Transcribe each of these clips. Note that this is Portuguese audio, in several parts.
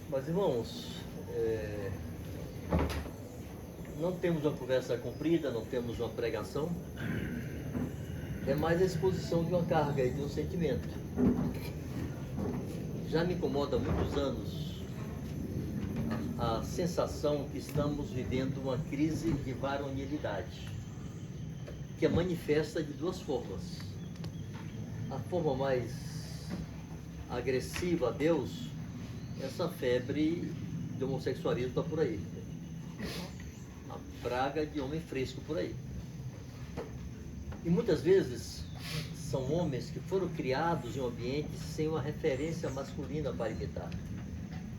Mas, irmãos, não temos uma conversa comprida, não temos uma pregação, é mais a exposição de uma carga e de um sentimento. Já me incomoda há muitos anos a sensação que estamos vivendo uma crise de varonilidade, que é manifesta de duas formas. A forma mais agressiva a Deus, essa febre de homossexualismo está por aí. A praga de homem fresco por aí. E muitas vezes são homens que foram criados em um ambiente sem uma referência masculina para imitar.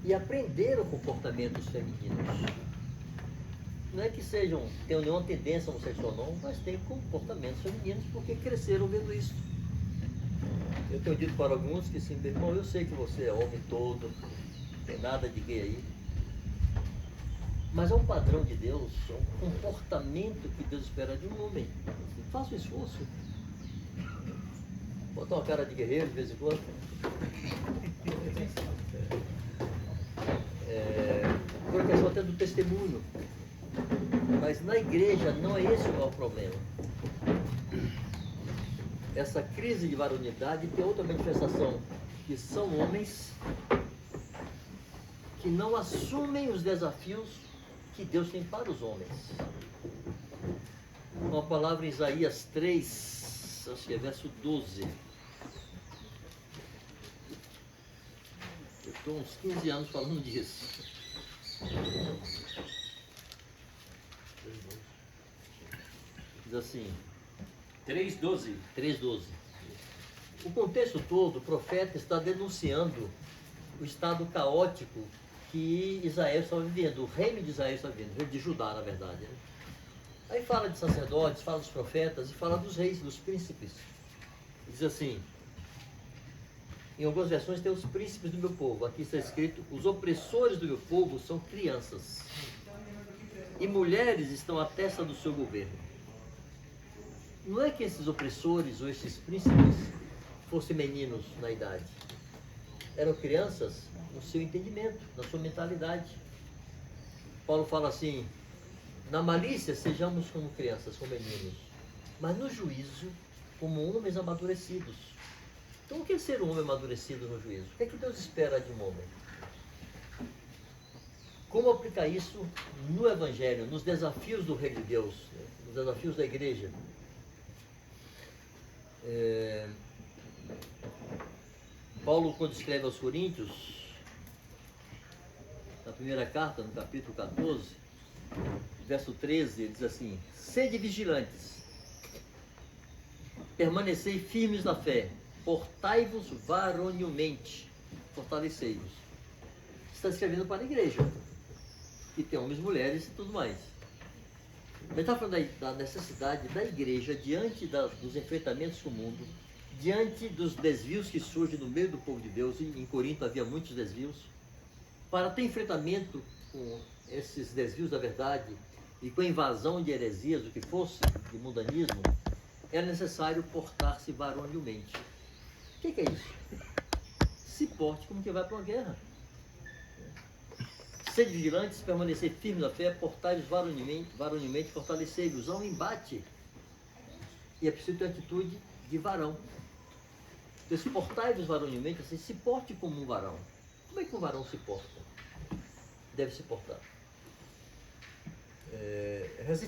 E aprenderam comportamentos femininos. Não é que tenham nenhuma tendência homossexual não, mas têm comportamentos femininos porque cresceram vendo isso. Eu tenho dito para alguns que sim, meu irmão, eu sei que você é homem todo, não tem nada de gay aí. Mas é um padrão de Deus, é um comportamento que Deus espera de um homem. Faça o esforço. Botar uma cara de guerreiro de vez em quando. Por questão até do testemunho. Mas na igreja não é esse o maior problema. Essa crise de varonilidade tem outra manifestação, que são homens que não assumem os desafios que Deus tem para os homens. Uma palavra em Isaías 3, acho que é verso 12. Eu estou uns 15 anos falando disso. Diz assim, 3:12. 3:12. O contexto todo, o profeta está denunciando o estado caótico que Israel estava vivendo, o reino de Israel estava vivendo, o reino de Judá, na verdade. Né? Aí fala de sacerdotes, fala dos profetas e fala dos reis, dos príncipes. Diz assim, em algumas versões tem os príncipes do meu povo. Aqui está escrito, os opressores do meu povo são crianças. E mulheres estão à testa do seu governo. Não é que esses opressores ou esses príncipes fossem meninos na idade. Eram crianças no seu entendimento, na sua mentalidade. Paulo fala assim, na malícia sejamos como crianças, como meninos, mas no juízo como homens amadurecidos. Então o que é ser um homem amadurecido no juízo? O que é que Deus espera de um homem? Como aplicar isso no Evangelho, nos desafios do Reino de Deus, né? Nos desafios da igreja? Paulo, quando escreve aos Coríntios, na primeira carta, no capítulo 14, verso 13, ele diz assim, sede vigilantes, permanecei firmes na fé, portai-vos varonilmente, fortalecei-vos. Está escrevendo para a igreja, que tem homens, mulheres e tudo mais. Ele está falando da necessidade da igreja, diante dos enfrentamentos com o mundo, diante dos desvios que surgem no meio do povo de Deus, e em Corinto havia muitos desvios, para ter enfrentamento com esses desvios da verdade e com a invasão de heresias, o que fosse, de mundanismo, era necessário portar-se varonilmente. O que é isso? Se porte como que vai para uma guerra. Sede vigilantes, permanecer firmes na fé, portai-vos varonilmente, fortalecei-vos. Há um embate. E é preciso ter atitude de varão. Então, se portai-vos varonilmente, assim, se porte como um varão. Como é que um varão se porta? Deve se portar. Deve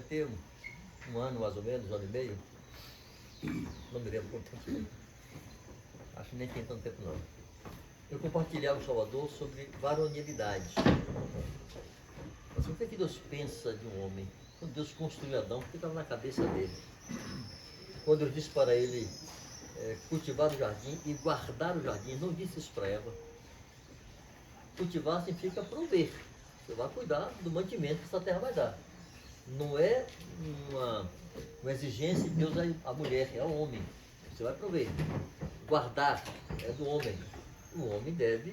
ter um ano mais ou menos, um ano e meio. Não me lembro quanto tempo. Acho que nem tem tanto tempo não. Eu compartilhava o Salvador sobre varonilidade. Mas o que é que Deus pensa de um homem? Quando Deus construiu Adão, o que estava na cabeça dele? Quando Deus disse para ele cultivar o jardim e guardar o jardim, não disse isso para Eva. Cultivar significa prover. Você vai cuidar do mantimento que essa terra vai dar. Não é uma exigência de Deus à mulher, é ao homem. Você vai prover. Guardar é do homem. O homem deve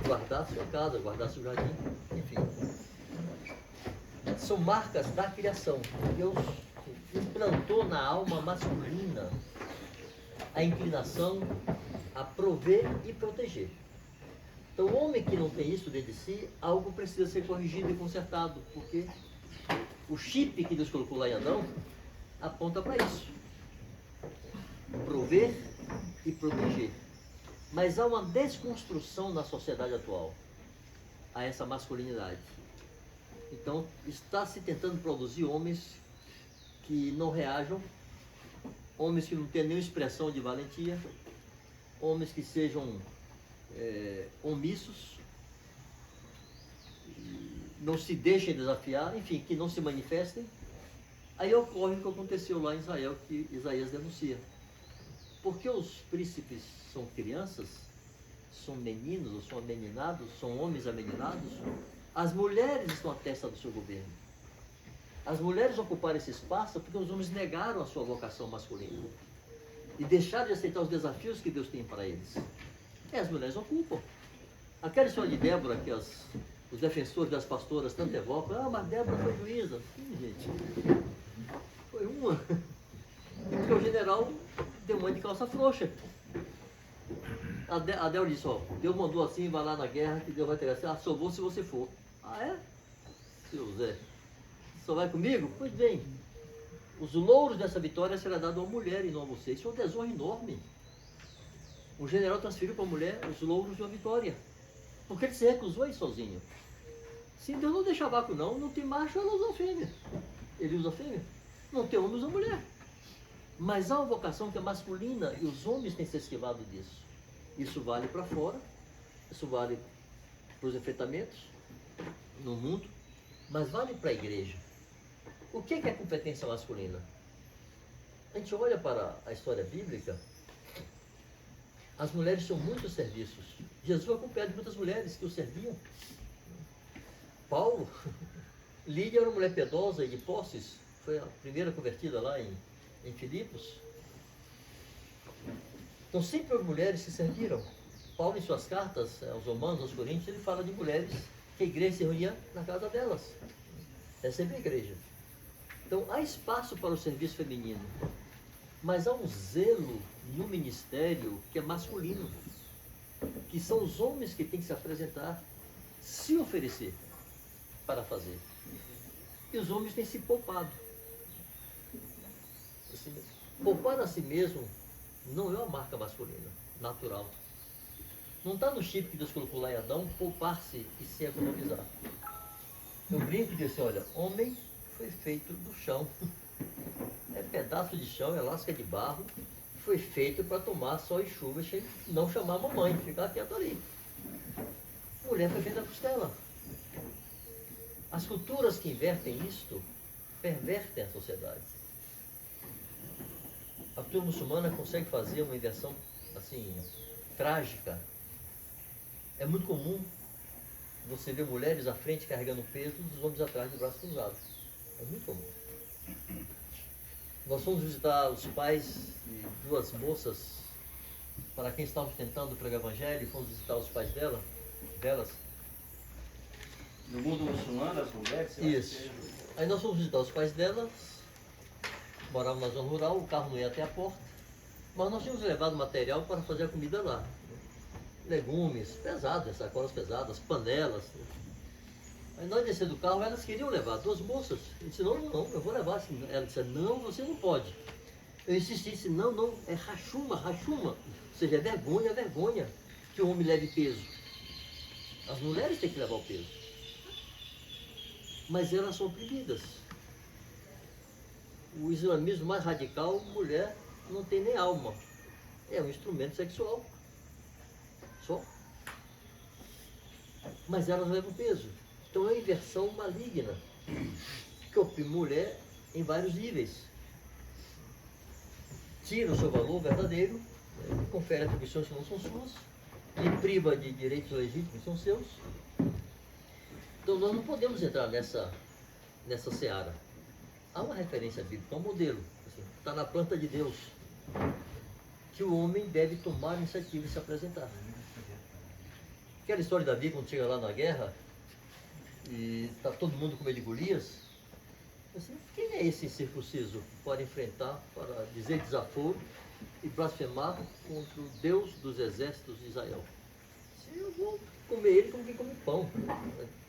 guardar a sua casa, guardar seu jardim, enfim. São marcas da criação. Deus implantou na alma masculina a inclinação a prover e proteger. Então, o homem que não tem isso dentro de si, algo precisa ser corrigido e consertado, porque o chip que Deus colocou lá em Adão aponta para isso: prover e proteger. Mas há uma desconstrução na sociedade atual a essa masculinidade. Então, está se tentando produzir homens que não reajam, homens que não tenham nenhuma expressão de valentia, homens que sejam omissos, não se deixem desafiar, enfim, que não se manifestem. Aí ocorre o que aconteceu lá em Israel, que Isaías denuncia. Porque os príncipes são crianças, são meninos ou são ameninados, são homens ameninados, as mulheres estão à testa do seu governo. As mulheres ocuparam esse espaço porque os homens negaram a sua vocação masculina e deixaram de aceitar os desafios que Deus tem para eles. E as mulheres ocupam. Aquela história de Débora, que os defensores das pastoras tanto evocam: mas Débora foi juíza. Sim, gente, foi uma. Porque o general deu mãe de calça frouxa. A Débora disse: Deus mandou assim, vai lá na guerra, que Deus vai ter assim, só vou se você for. Ah, é? Seu Zé, só vai comigo? Pois bem, os louros dessa vitória será dado a uma mulher e não a você. Isso é uma desonra enorme. O general transferiu para a mulher os louros de uma vitória, porque ele se recusou a ir sozinho. Se Deus não deixa vácuo não tem macho, ela usa fêmea. Ele usa fêmea. Não tem homem, usa mulher. Mas há uma vocação que é masculina e os homens têm se esquivado disso. Isso vale para fora, isso vale para os enfrentamentos no mundo, mas vale para a igreja. O que é competência masculina? A gente olha para a história bíblica, as mulheres tinham muitos serviços. Jesus acompanhado de muitas mulheres que o serviam. Paulo, Lídia era uma mulher piedosa e de posses, foi a primeira convertida lá em Filipos. Então sempre houve mulheres que serviram. Paulo, em suas cartas aos Romanos, aos Coríntios, ele fala de mulheres que a igreja se reunia na casa delas. É sempre a igreja. Então há espaço para o serviço feminino, mas há um zelo no ministério que é masculino, que são os homens que têm que se apresentar, se oferecer para fazer. E os homens têm se poupado. Assim, poupar a si mesmo não é uma marca masculina, natural. Não está no chip que Deus colocou lá em Adão, poupar-se e se economizar. Eu brinco e digo assim: olha, homem foi feito do chão. É pedaço de chão, é lasca de barro, foi feito para tomar sol e chuva, não chamar a mamãe, ficar quieto ali. Mulher foi feita da costela. As culturas que invertem isto pervertem a sociedade. A cultura muçulmana consegue fazer uma inversão assim, trágica. É muito comum você ver mulheres à frente carregando peso e os homens atrás de braços cruzados. É muito comum. Nós fomos visitar os pais de duas moças para quem estava tentando pregar o evangelho, fomos visitar os pais delas. No mundo muçulmano, as mulheres... Isso. Aí nós fomos visitar os pais delas, moravam na zona rural, o carro não ia até a porta, mas nós tínhamos levado material para fazer a comida lá. Legumes pesados, sacolas pesadas, panelas. Aí nós descendo do carro, elas queriam levar, duas moças. Eu disse: não, eu vou levar. Ela disse: não, você não pode. Eu insisti, disse: não, é rachuma. Ou seja, é vergonha que o homem leve peso. As mulheres têm que levar o peso. Mas elas são oprimidas. O islamismo mais radical, mulher não tem nem alma. É um instrumento sexual. Só. Mas elas levam peso. Então é uma inversão maligna que oprime mulher em vários níveis. Tira o seu valor verdadeiro, confere atribuições que não são suas, lhe priva de direitos legítimos que são seus. Então nós não podemos entrar nessa seara. Há uma referência bíblica, um modelo, está na planta de Deus, que o homem deve tomar a iniciativa e se apresentar. Aquela história de Davi, quando chega lá na guerra, e está todo mundo com medo de Golias, assim, quem é esse incircunciso para enfrentar, para dizer desaforo e blasfemar contra o Deus dos exércitos de Israel? Eu vou comer ele como quem come pão.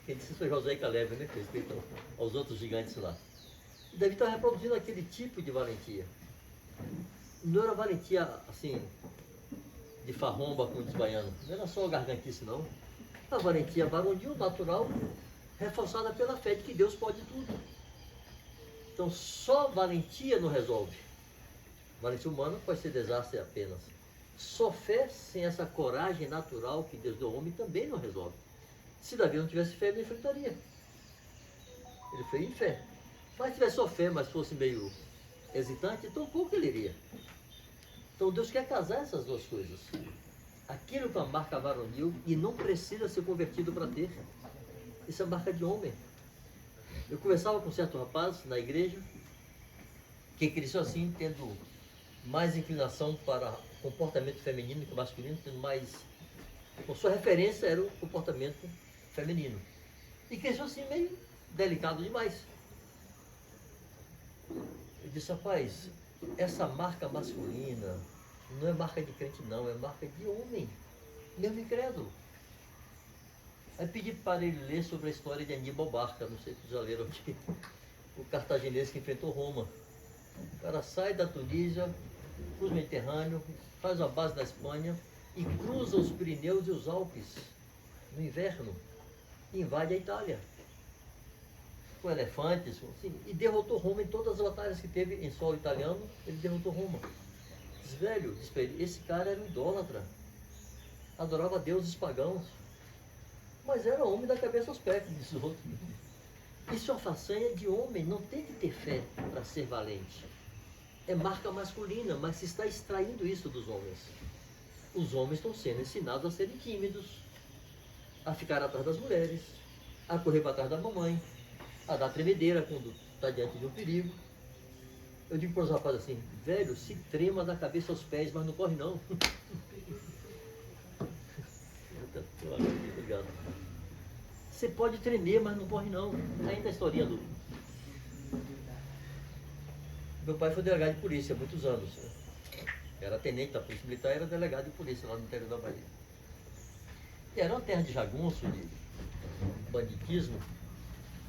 Quem disse foi José e Caleb, né? Respeito aos outros gigantes lá. E Davi estava reproduzindo aquele tipo de valentia. Não era valentia, assim, de farromba, como diz baiano. Não era só gargantice, não. A valentia varonil, natural, reforçada pela fé de que Deus pode tudo. Então, só valentia não resolve. Valentia humana pode ser desastre apenas. Só fé sem essa coragem natural que Deus deu ao homem também não resolve. Se Davi não tivesse fé, ele não enfrentaria. Ele foi em fé. Mas se tivesse só fé, mas fosse meio hesitante, então pouco ele iria. Então Deus quer casar essas duas coisas. Aquilo com a marca varonil e não precisa ser convertido para ter. Isso é marca de homem. Eu conversava com um certo rapaz na igreja que cresceu assim, tendo mais inclinação para comportamento feminino que masculino, tendo mais... Com sua referência era o comportamento feminino. E cresceu assim meio delicado demais. Eu disse, rapaz, essa marca masculina não é marca de crente não, é marca de homem, mesmo incrédulo. Aí pedi para ele ler sobre a história de Aníbal Barca, não sei se já leram aqui, o cartaginês que enfrentou Roma. O cara sai da Tunísia, cruza o Mediterrâneo, faz a base da Espanha e cruza os Pirineus e os Alpes no inverno e invade a Itália. Com elefantes, assim, e derrotou Roma em todas as batalhas que teve em solo italiano, ele derrotou Roma. Diz, velho, esse cara era um idólatra, adorava deuses pagãos, mas era homem da cabeça aos pés, diz o outro. Isso é uma façanha de homem, não tem que ter fé para ser valente. É marca masculina, mas se está extraindo isso dos homens. Os homens estão sendo ensinados a serem tímidos, a ficar atrás das mulheres, a correr para trás da mamãe, a dar tremedeira quando está diante de um perigo. Eu digo para os rapazes assim, velho, se trema da cabeça aos pés, mas não corre não. Obrigado. Você pode tremer, mas não corre não. Ainda a historinha do... Meu pai foi delegado de polícia há muitos anos. Era tenente da polícia militar, era delegado de polícia lá no interior da Bahia. E era uma terra de jagunço, de banditismo.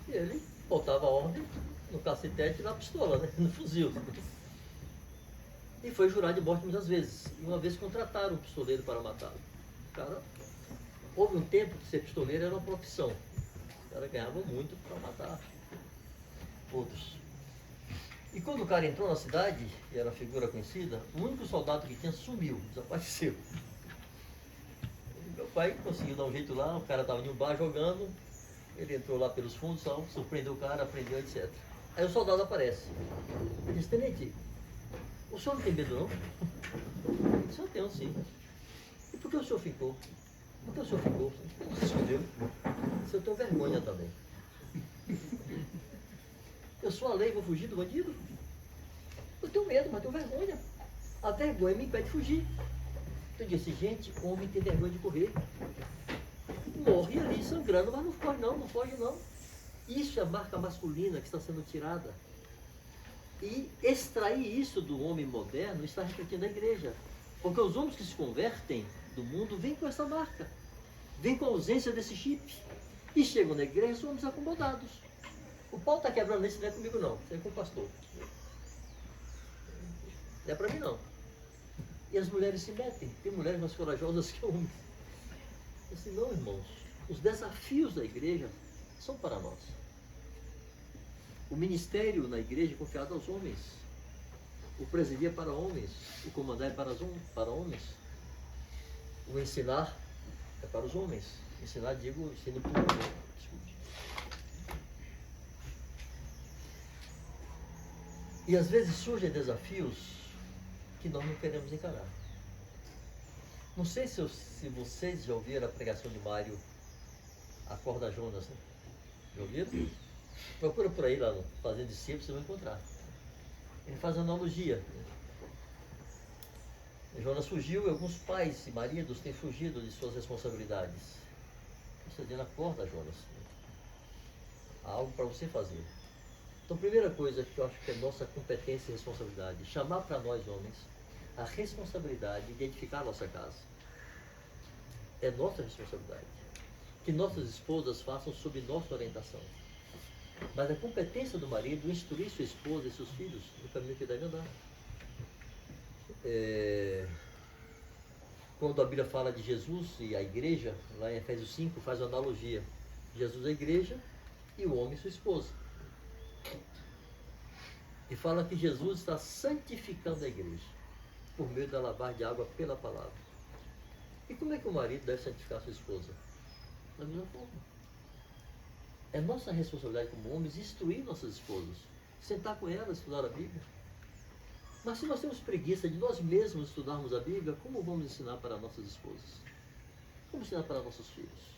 E ele botava a ordem no cacetete e na pistola, né? No fuzil. E foi jurado de morte muitas vezes. E uma vez contrataram um pistoleiro para matá-lo. O cara, houve um tempo que ser pistoleiro era uma profissão. O cara ganhava muito para matar outros. E quando o cara entrou na cidade, e era figura conhecida, o único soldado que tinha sumiu, desapareceu. E meu pai conseguiu dar um jeito lá, o cara estava em um bar jogando, ele entrou lá pelos fundos, surpreendeu o cara, prendeu, etc. Aí o soldado aparece. Ele disse, tenente, o senhor não tem medo não? Ele disse, eu tenho sim. E por que o senhor ficou? Por que o senhor ficou? Não se escondeu. Se eu tenho vergonha também. Eu sou a lei, vou fugir do bandido? Eu tenho medo, mas tenho vergonha. A vergonha me impede de fugir. Eu disse, gente, homem tem vergonha de correr. Morre ali sangrando, mas não foge não, não foge não. Isso é a marca masculina que está sendo tirada. E extrair isso do homem moderno está refletindo a igreja. Porque os homens que se convertem do mundo vêm com essa marca. Vêm com a ausência desse chip. E chegam na igreja e são homens acomodados. O pau está quebrando isso, não é comigo não, isso é com o pastor. Não é para mim não. E as mulheres se metem, tem mulheres mais corajosas que homens. Assim, não, irmãos, os desafios da igreja são para nós. O ministério na igreja é confiado aos homens. O presidir é para homens, o comandar é para homens. O ensinar é para os homens. Ensinar, digo, ensino público. E às vezes surgem desafios que nós não queremos encarar. Não sei se vocês já ouviram a pregação de Mário, Acorda Jonas, né? Já ouviram? Procura por aí lá no Fazendo Discípulos, vocês vão encontrar. Ele faz analogia. Jonas fugiu e alguns pais e maridos têm fugido de suas responsabilidades. Você diz, acorda, Jonas. Há algo para você fazer. Então, a primeira coisa que eu acho que é nossa competência e responsabilidade, chamar para nós homens a responsabilidade de edificar a nossa casa. É nossa responsabilidade. Que nossas esposas façam sob nossa orientação. Mas a competência do marido é instruir sua esposa e seus filhos no caminho que deve andar. Quando a Bíblia fala de Jesus e a igreja, lá em Efésios 5, faz uma analogia. Jesus é a igreja e o homem sua esposa. E fala que Jesus está santificando a igreja por meio da lavagem de água pela palavra. E como é que o marido deve santificar sua esposa? Da mesma forma. É nossa responsabilidade como homens instruir nossas esposas, sentar com elas, estudar a Bíblia. Mas se nós temos preguiça de nós mesmos estudarmos a Bíblia, como vamos ensinar para nossas esposas? Como ensinar para nossos filhos?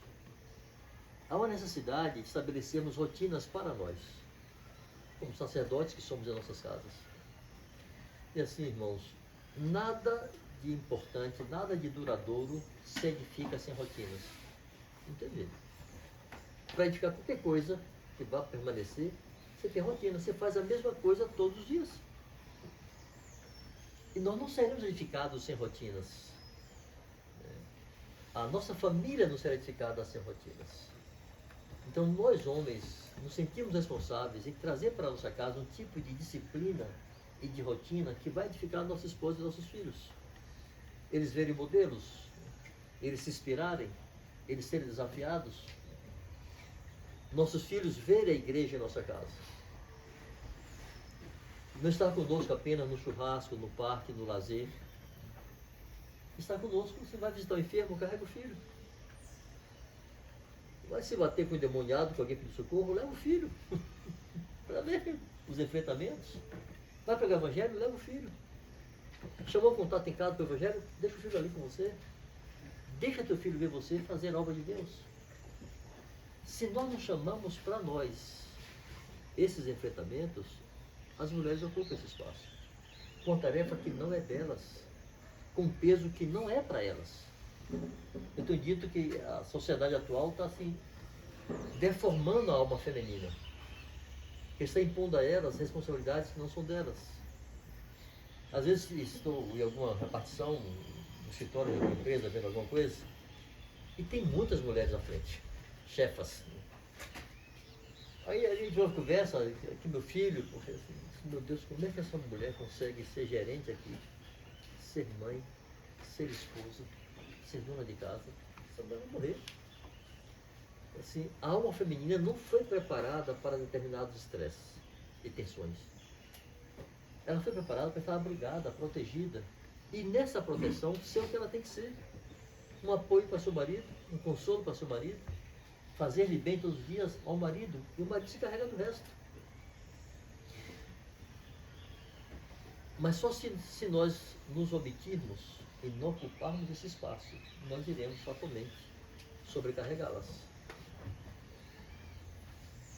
Há uma necessidade de estabelecermos rotinas para nós, como sacerdotes que somos em nossas casas. E assim, irmãos, nada de importante, nada de duradouro se edifica sem rotinas. Não tem jeito. Para edificar qualquer coisa que vá permanecer, você tem rotina, você faz a mesma coisa todos os dias. E nós não seremos edificados sem rotinas. A nossa família não será edificada sem rotinas. Então nós homens nos sentimos responsáveis em trazer para a nossa casa um tipo de disciplina e de rotina que vai edificar nossa esposa e nossos filhos. Eles verem modelos, eles se inspirarem, eles serem desafiados. Nossos filhos verem a igreja em nossa casa. Não estar conosco apenas no churrasco, no parque, no lazer. Estar conosco, você vai visitar o enfermo, carrega o filho. Vai se bater com o endemoniado, com alguém pedindo socorro, leva o filho. Para ver os enfrentamentos. Vai pregar o evangelho, leva o filho. Chamou um contato em casa para o evangelho, deixa o filho ali com você. Deixa teu filho ver você fazer a obra de Deus. Se nós não chamamos para nós esses enfrentamentos, as mulheres ocupam esse espaço. Com tarefa que não é delas. Com peso que não é para elas. Eu tenho dito que a sociedade atual está assim, deformando a alma feminina. Que está impondo a elas responsabilidades que não são delas. Às vezes estou em alguma repartição, no escritório de uma empresa, vendo alguma coisa, e tem muitas mulheres à frente, chefas. Aí a gente ouve conversa, aqui meu filho, porque assim, meu Deus, como é que essa mulher consegue ser gerente aqui, ser mãe, ser esposa, ser dona de casa? Essa mulher vai morrer. Assim, a alma feminina não foi preparada para determinados estresses e tensões. Ela foi preparada para estar abrigada, protegida. E nessa proteção, ser o que ela tem que ser. Um apoio para seu marido, um consolo para seu marido, fazer-lhe bem todos os dias ao marido, e o marido se carrega do resto. Mas só se nós nos omitirmos e não ocuparmos esse espaço, nós iremos fatalmente sobrecarregá-las.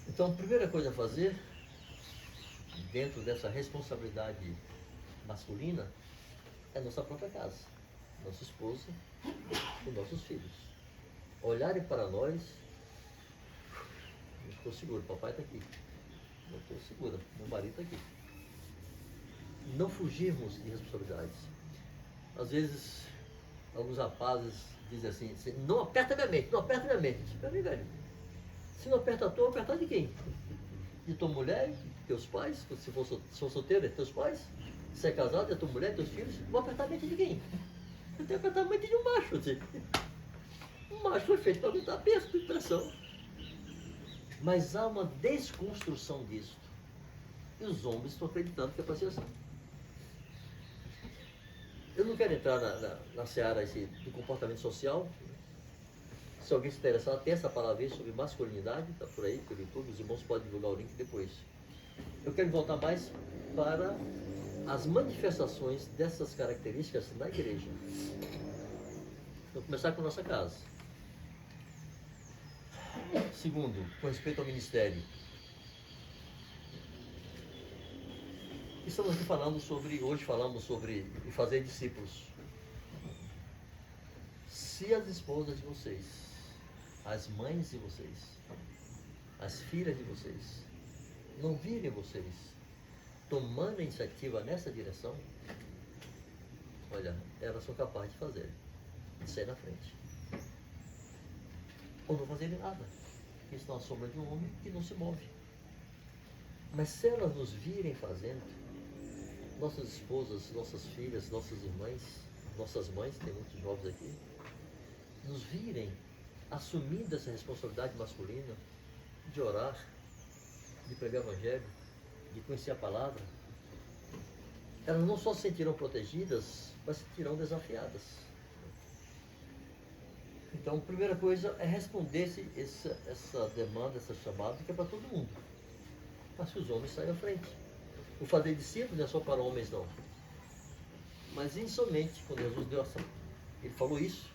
Então, a primeira coisa a fazer, dentro dessa responsabilidade masculina, é nossa própria casa, nossa esposa e nossos filhos. Olharem para nós, eu estou seguro, papai está aqui, eu estou segura, meu marido está aqui. Não fugirmos de responsabilidades. Às vezes, alguns rapazes dizem assim, não aperta minha mente, não aperta minha mente. Espera aí, velho. Se não aperta a tua, apertar de quem? De tua mulher, teus pais, se for solteiro, é teus pais. Se é casado, é tua mulher, teus filhos. Vou apertar a mente de quem? Eu tenho que apertar a mente de um macho. Assim. Um macho foi feito para aguentar peso e pressão. Mas há uma desconstrução disso. E os homens estão acreditando que é para ser assim. Eu não quero entrar na seara do comportamento social. Se alguém se interessar, tem essa palavra sobre masculinidade, está por aí, pelo YouTube, os irmãos podem divulgar o link depois. Eu quero voltar mais para as manifestações dessas características na igreja. Vou começar com a nossa casa. Segundo, com respeito ao ministério. Estamos aqui falando hoje falamos sobre fazer discípulos. Se as esposas de vocês, as mães de vocês, as filhas de vocês, não virem vocês tomando a iniciativa nessa direção, olha, elas são capazes de fazer, de sair na frente. ou não fazerem nada. Porque estão à sombra de um homem que não se move. Mas se elas nos virem fazendo, nossas esposas, nossas filhas, nossas irmãs, nossas mães, tem muitos jovens aqui, nos virem assumindo essa responsabilidade masculina de orar, de pregar o evangelho, de conhecer a palavra, elas não só se sentirão protegidas, mas se sentirão desafiadas. Então, a primeira coisa é responder essa demanda, essa chamada, que é para todo mundo. Mas que os homens saiam à frente. O fazer discípulos não é só para homens, não. Mas inicialmente, quando Jesus deu essa, ele falou isso,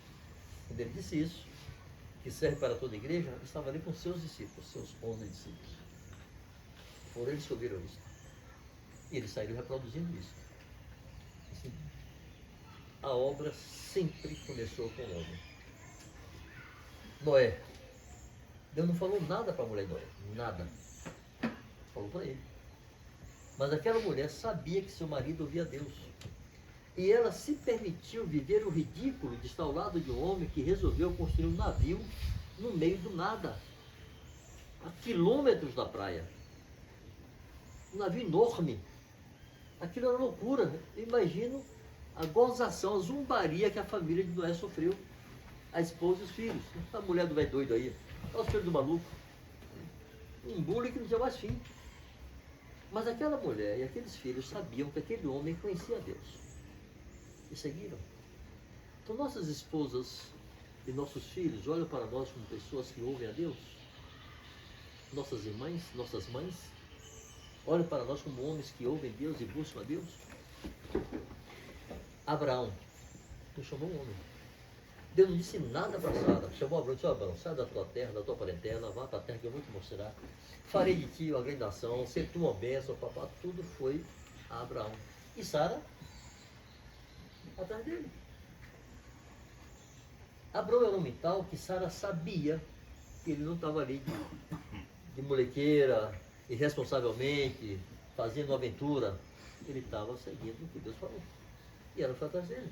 quando ele disse isso, que serve para toda a igreja, ele estava ali com seus discípulos, seus 11 discípulos. Foram eles que ouviram isso. E eles saíram reproduzindo isso. Assim, a obra sempre começou com o homem. Noé. Deus não falou nada para a mulher de Noé. Nada. Falou para ele. Mas aquela mulher sabia que seu marido ouvia Deus. E ela se permitiu viver o ridículo de estar ao lado de um homem que resolveu construir um navio no meio do nada, a quilômetros da praia. Um navio enorme. Aquilo era loucura. Eu imagino a gozação, a zombaria que a família de Noé sofreu. A esposa e os filhos. A mulher do velho doido aí. Olha os filhos do maluco. Um bullying que não tinha mais fim. Mas aquela mulher e aqueles filhos sabiam que aquele homem conhecia Deus. E seguiram. Então nossas esposas e nossos filhos olham para nós como pessoas que ouvem a Deus. Nossas irmãs, nossas mães, olham para nós como homens que ouvem Deus e buscam a Deus. Abraão não chamou um homem. Deus não disse nada para Sara. Chamou Abraão e disse: Abraão, sai da tua terra, da tua parentela, vá para a terra que eu vou te mostrar. Farei de ti uma grande nação, ser tu uma bênção, papá. Tudo foi a Abraão. E Sara atrás dele. Abraão era um homem tal que Sara sabia que ele não estava ali de molequeira, irresponsavelmente, fazendo uma aventura. Ele estava seguindo o que Deus falou. E ela foi atrás dele.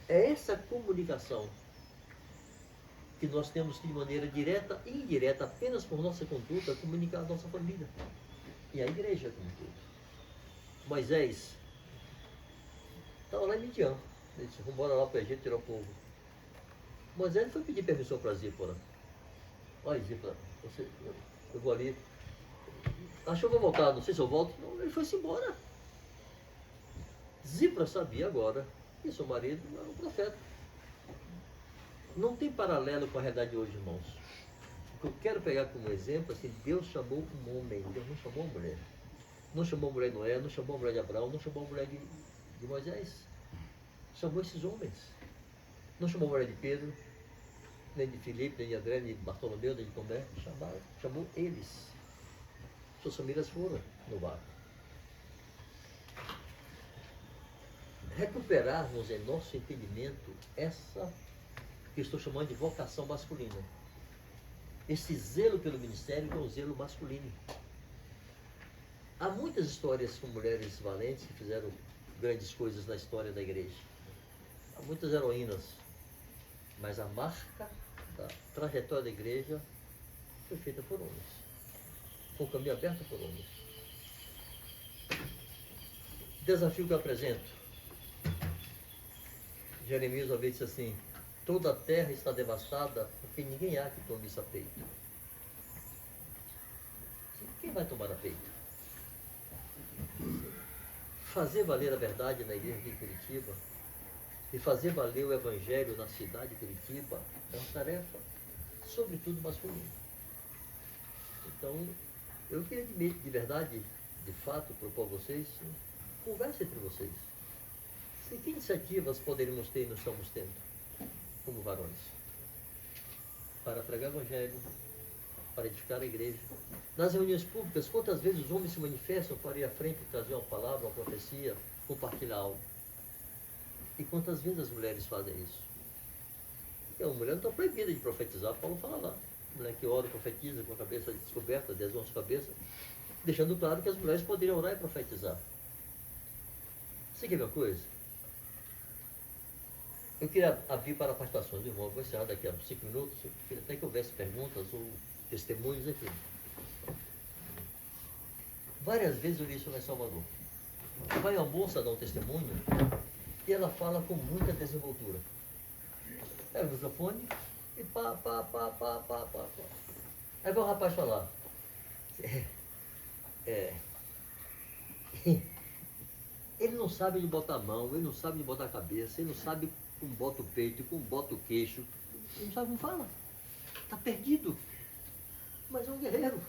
É essa comunicação que nós temos que, de maneira direta e indireta, apenas por nossa conduta, comunicar a nossa família e a igreja como tudo. Moisés estava lá em Midian. Ele disse: vamos embora lá para o Egito tirar o povo. Moisés foi pedir permissão para Zípora. Olha, Zípora, eu vou ali. Acho que eu vou voltar, não sei se eu volto. Não, ele foi-se embora. Zípora sabia agora que seu marido era um profeta. Não tem paralelo com a realidade de hoje, irmãos. O que eu quero pegar como exemplo, assim, Deus chamou um homem, Deus não chamou uma mulher. Não chamou a mulher de Noé, não chamou a mulher de Abraão, não chamou a mulher de Moisés. Chamou esses homens. Não chamou a mulher de Pedro, nem de Filipe, nem de André, nem de Bartolomeu, nem de Tomé. Chamou eles. Suas famílias foram no barco. Recuperarmos em nosso entendimento essa que eu estou chamando de vocação masculina. Esse zelo pelo ministério que é o zelo masculino. Há muitas histórias com mulheres valentes que fizeram grandes coisas na história da igreja. Há muitas heroínas. Mas a marca da trajetória da igreja foi feita por homens. Foi um caminho aberto por homens. Desafio que eu apresento. Jeremias uma vez disse assim: toda a terra está devastada porque ninguém há que tome isso a peito. Quem vai tomar a peito? Fazer valer a verdade na igreja de Curitiba e fazer valer o evangelho na cidade de Curitiba é uma tarefa, sobretudo masculina. Então, eu queria de verdade, de fato, propor a vocês, conversa entre vocês. Que iniciativas poderíamos ter e não estamos tendo, como varões, para pregar o evangelho, para edificar a igreja? Nas reuniões públicas, quantas vezes os homens se manifestam para ir à frente e trazer uma palavra, uma profecia, compartilhar algo? E quantas vezes as mulheres fazem isso? Porque a mulher não está proibida de profetizar, Paulo fala lá. A mulher que ora e profetiza com a cabeça descoberta, 10 11 cabeças, deixando claro que as mulheres poderiam orar e profetizar. Você quer ver uma coisa? Eu queria abrir para participações, irmão. Vou encerrar daqui a 5 minutos. Eu queria até que houvesse perguntas ou testemunhos aqui. Várias vezes eu vi isso lá em Salvador. Vai a moça dar um testemunho e ela fala com muita desenvoltura. Pega o microfone e pá. Aí vai o rapaz falar. Ele não sabe de botar a mão, ele não sabe de botar a cabeça, ele não sabe como bota o peito, como bota o queixo. Ele não sabe como fala. Está perdido. Mas é um guerreiro.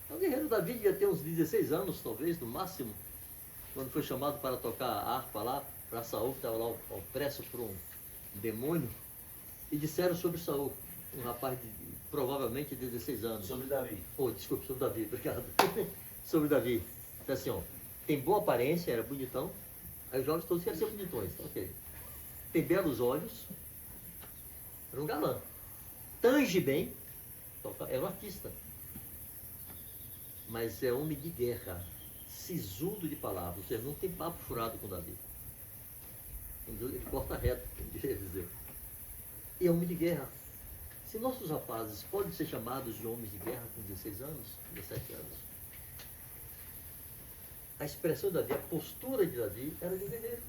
É um guerreiro. Davi devia ter uns 16 anos, talvez, no máximo, quando foi chamado para tocar a harpa lá, para Saul, que estava lá opresso por um demônio, e disseram sobre Saul, um rapaz de provavelmente 16 anos. Sobre Davi. Desculpe, sobre Davi, obrigado. Sobre Davi. Então assim, tem boa aparência, era bonitão. Aí os jovens todos querem ser bonitões, ok. Tem belos olhos, era um galã. Tange bem, é um artista. Mas é homem de guerra, sisudo de palavras, ou seja, não tem papo furado com Davi. Ele corta reto, como queria dizer. E é homem de guerra. Se nossos rapazes podem ser chamados de homens de guerra com 16 anos, 17 anos, a expressão de Davi, a postura de Davi era de guerreiro.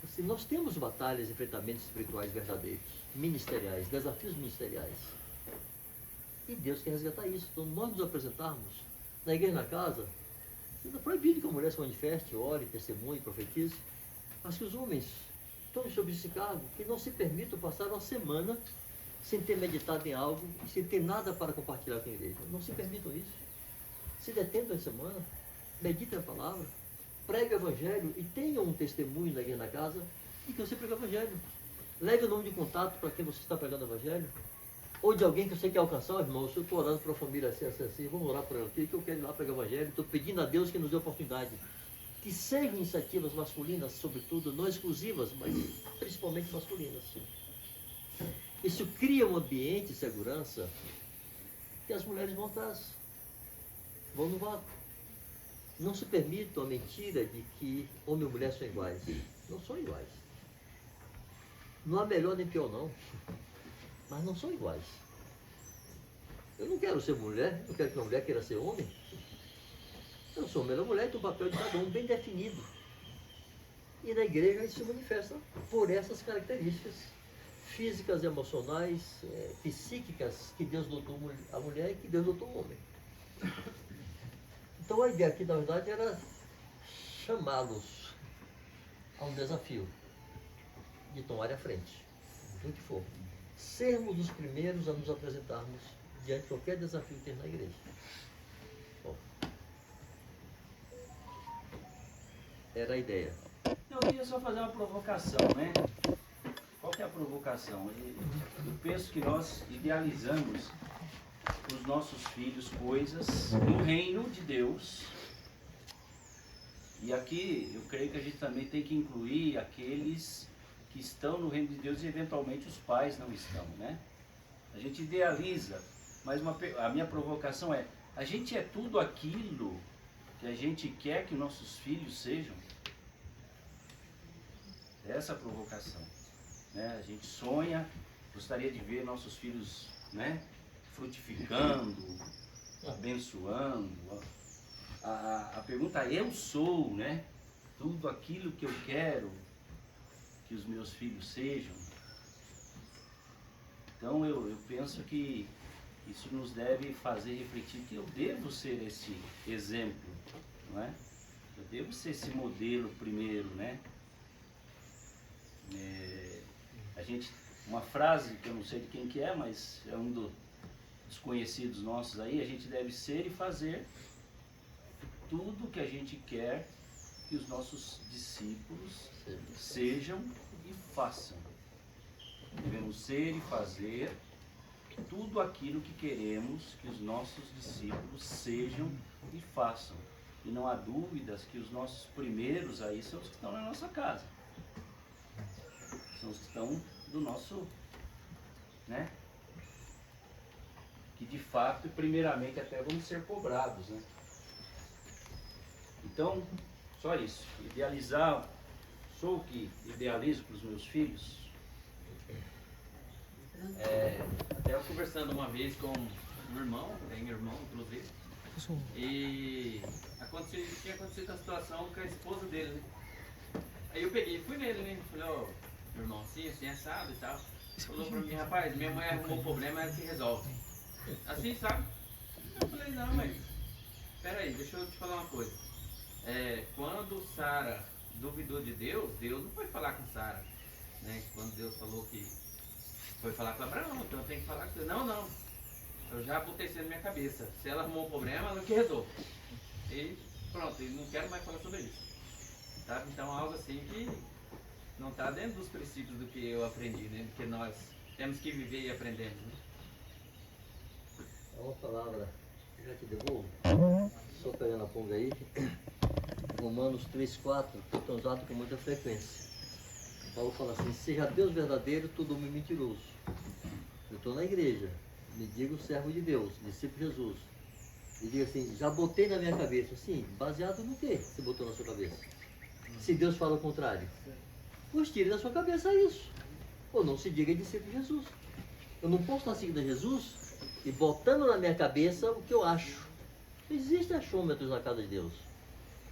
Assim, nós temos batalhas, enfrentamentos espirituais verdadeiros, ministeriais, desafios ministeriais. E Deus quer resgatar isso. Então, nós nos apresentarmos na igreja, na casa, é proibido que a mulher se manifeste, ore, testemunhe, profetize, mas que os homens tomem sobre esse cargo, que não se permitam passar uma semana sem ter meditado em algo, sem ter nada para compartilhar com a igreja. Não se permitam isso. Se detenham a semana, meditem a palavra, pregue o evangelho e tenham um testemunho na igreja, na casa, e que você pregue o evangelho. Leve o nome de contato para quem você está pregando o evangelho, ou de alguém que você quer alcançar, irmão. Se eu estou orando para a família assim, vamos orar por ela aqui, que eu quero ir lá pregar o evangelho, estou pedindo a Deus que nos dê oportunidade. Que sejam iniciativas masculinas, sobretudo, não exclusivas, mas principalmente masculinas. Isso cria um ambiente de segurança que as mulheres vão atrás, vão no vácuo. Não se permitam a mentira de que homem e mulher são iguais. Não são iguais. Não há melhor nem pior, não. Mas não são iguais. Eu não quero ser mulher, não quero que uma mulher queira ser homem. Eu sou homem e mulher, tem o papel de cada um bem definido. E na igreja isso se manifesta por essas características físicas, emocionais, psíquicas que Deus dotou a mulher e que Deus dotou o homem. Então a ideia aqui, na verdade, era chamá-los a um desafio de tomar a frente, do que for. Sermos os primeiros a nos apresentarmos diante de qualquer desafio que tem na igreja. Bom, era a ideia. Eu queria só fazer uma provocação, né? Qual que é a provocação? Eu penso que nós idealizamos os nossos filhos coisas no reino de Deus. E aqui eu creio que a gente também tem que incluir aqueles que estão no reino de Deus e eventualmente os pais não estão, né? A gente idealiza, mas a minha provocação é: a gente é tudo aquilo que a gente quer que nossos filhos sejam? Essa é a provocação, né? A gente sonha, gostaria de ver nossos filhos, né, frutificando, abençoando. A pergunta é: eu sou, né, tudo aquilo que eu quero que os meus filhos sejam? Então eu penso que isso nos deve fazer refletir que eu devo ser esse exemplo, não é? Eu devo ser esse modelo primeiro, né? Uma frase que eu não sei de quem que é, mas é um dos conhecidos nossos aí: a gente deve ser e fazer tudo que a gente quer que os nossos discípulos sejam e façam. Devemos ser e fazer tudo aquilo que queremos que os nossos discípulos sejam e façam. E não há dúvidas que os nossos primeiros aí são os que estão na nossa casa. São os que estão do nosso, né? Que de fato, primeiramente, até vamos ser cobrados, né? Então, só isso. Idealizar sou o que idealizo para os meus filhos. Até eu conversando uma vez com um irmão, tem irmão, inclusive, e tinha acontecido a situação com a esposa dele, né? Aí eu peguei e fui nele, né? Falei, ó, meu irmão, assim, assado e tal. Falou pra mim, rapaz, minha mãe arrumou um problema, ela que resolve. Assim, sabe? Eu falei, não, mas peraí, deixa eu te falar uma coisa. Quando Sara duvidou de Deus, Deus não foi falar com Sara, né? Quando Deus falou que foi falar com Abraão, então eu tenho que falar com Deus. Não, eu já botei isso na minha cabeça. Se ela arrumou um problema, ela que resolve. E pronto, eu não quero mais falar sobre isso. Sabe? Então algo assim que não está dentro dos princípios do que eu aprendi, né? Porque nós temos que viver e aprendemos, né? É uma palavra, já te devolvo, só pegando a ponga aí, Romanos 3,4, que é usado com muita frequência. Paulo fala assim, seja Deus verdadeiro, todo homem mentiroso. Eu estou na igreja, me digo servo de Deus, discípulo de Jesus. E diga assim, já botei na minha cabeça, sim, baseado no que você botou na sua cabeça? Se Deus fala o contrário, pois tire da sua cabeça isso. Ou não se diga discípulo de Jesus. Eu não posso estar seguindo a Jesus e botando na minha cabeça o que eu acho. Existem achômetros na casa de Deus.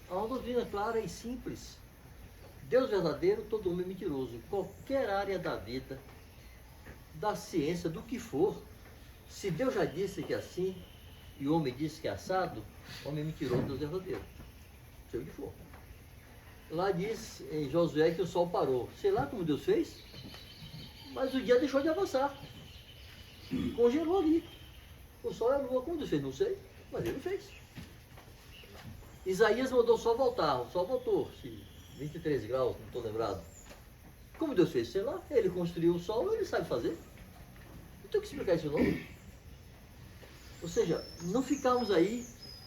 Há uma doutrina clara e simples. Deus verdadeiro, todo homem mentiroso. Em qualquer área da vida, da ciência, do que for, se Deus já disse que é assim, e o homem disse que é assado, homem mentiroso, Deus verdadeiro. Seja o que for. Lá diz em Josué que o sol parou. Sei lá como Deus fez, mas o dia deixou de avançar. Congelou ali. O sol e a lua, como Deus fez? Não sei, mas ele fez. Isaías mandou o sol voltar, o sol voltou, 23 graus, não estou lembrado. Como Deus fez? Sei lá, ele construiu o sol, ele sabe fazer. Não tenho que explicar isso não. Ou seja, não ficarmos aí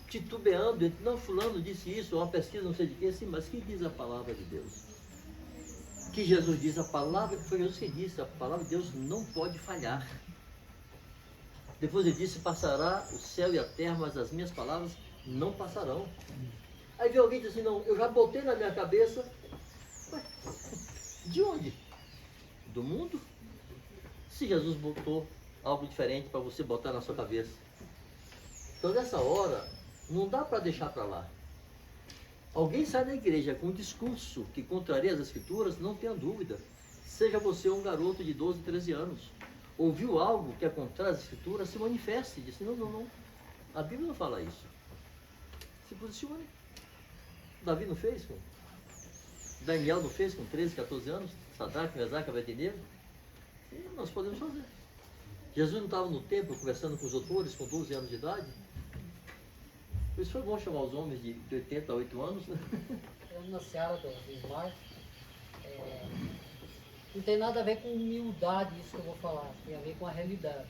titubeando, não, fulano disse isso, uma pesquisa não sei de quê, assim, mas que diz a palavra de Deus? Que Jesus diz, a palavra que foi Jesus que disse, a palavra de Deus não pode falhar. Depois ele disse, passará o céu e a terra, mas as minhas palavras não passarão. Aí vem alguém e diz assim, não, eu já botei na minha cabeça. Ué, de onde? Do mundo? Se Jesus botou algo diferente para você botar na sua cabeça. Então nessa hora, não dá para deixar para lá. Alguém sai da igreja com um discurso que contraria as escrituras, não tenha dúvida. Seja você um garoto de 12, 13 anos. Ouviu algo que é contrário às escrituras, se manifeste. Diz, não. A Bíblia não fala isso. Se posicione. Davi não fez? Daniel não fez com 13, 14 anos? Sadraque, Mesaque, Abednego? E nós podemos fazer. Jesus não estava no templo conversando com os doutores com 12 anos de idade? Por isso foi bom chamar os homens de 80 a 8 anos, né? Na seara do Smart, não tem nada a ver com humildade isso que eu vou falar, tem a ver com a realidade.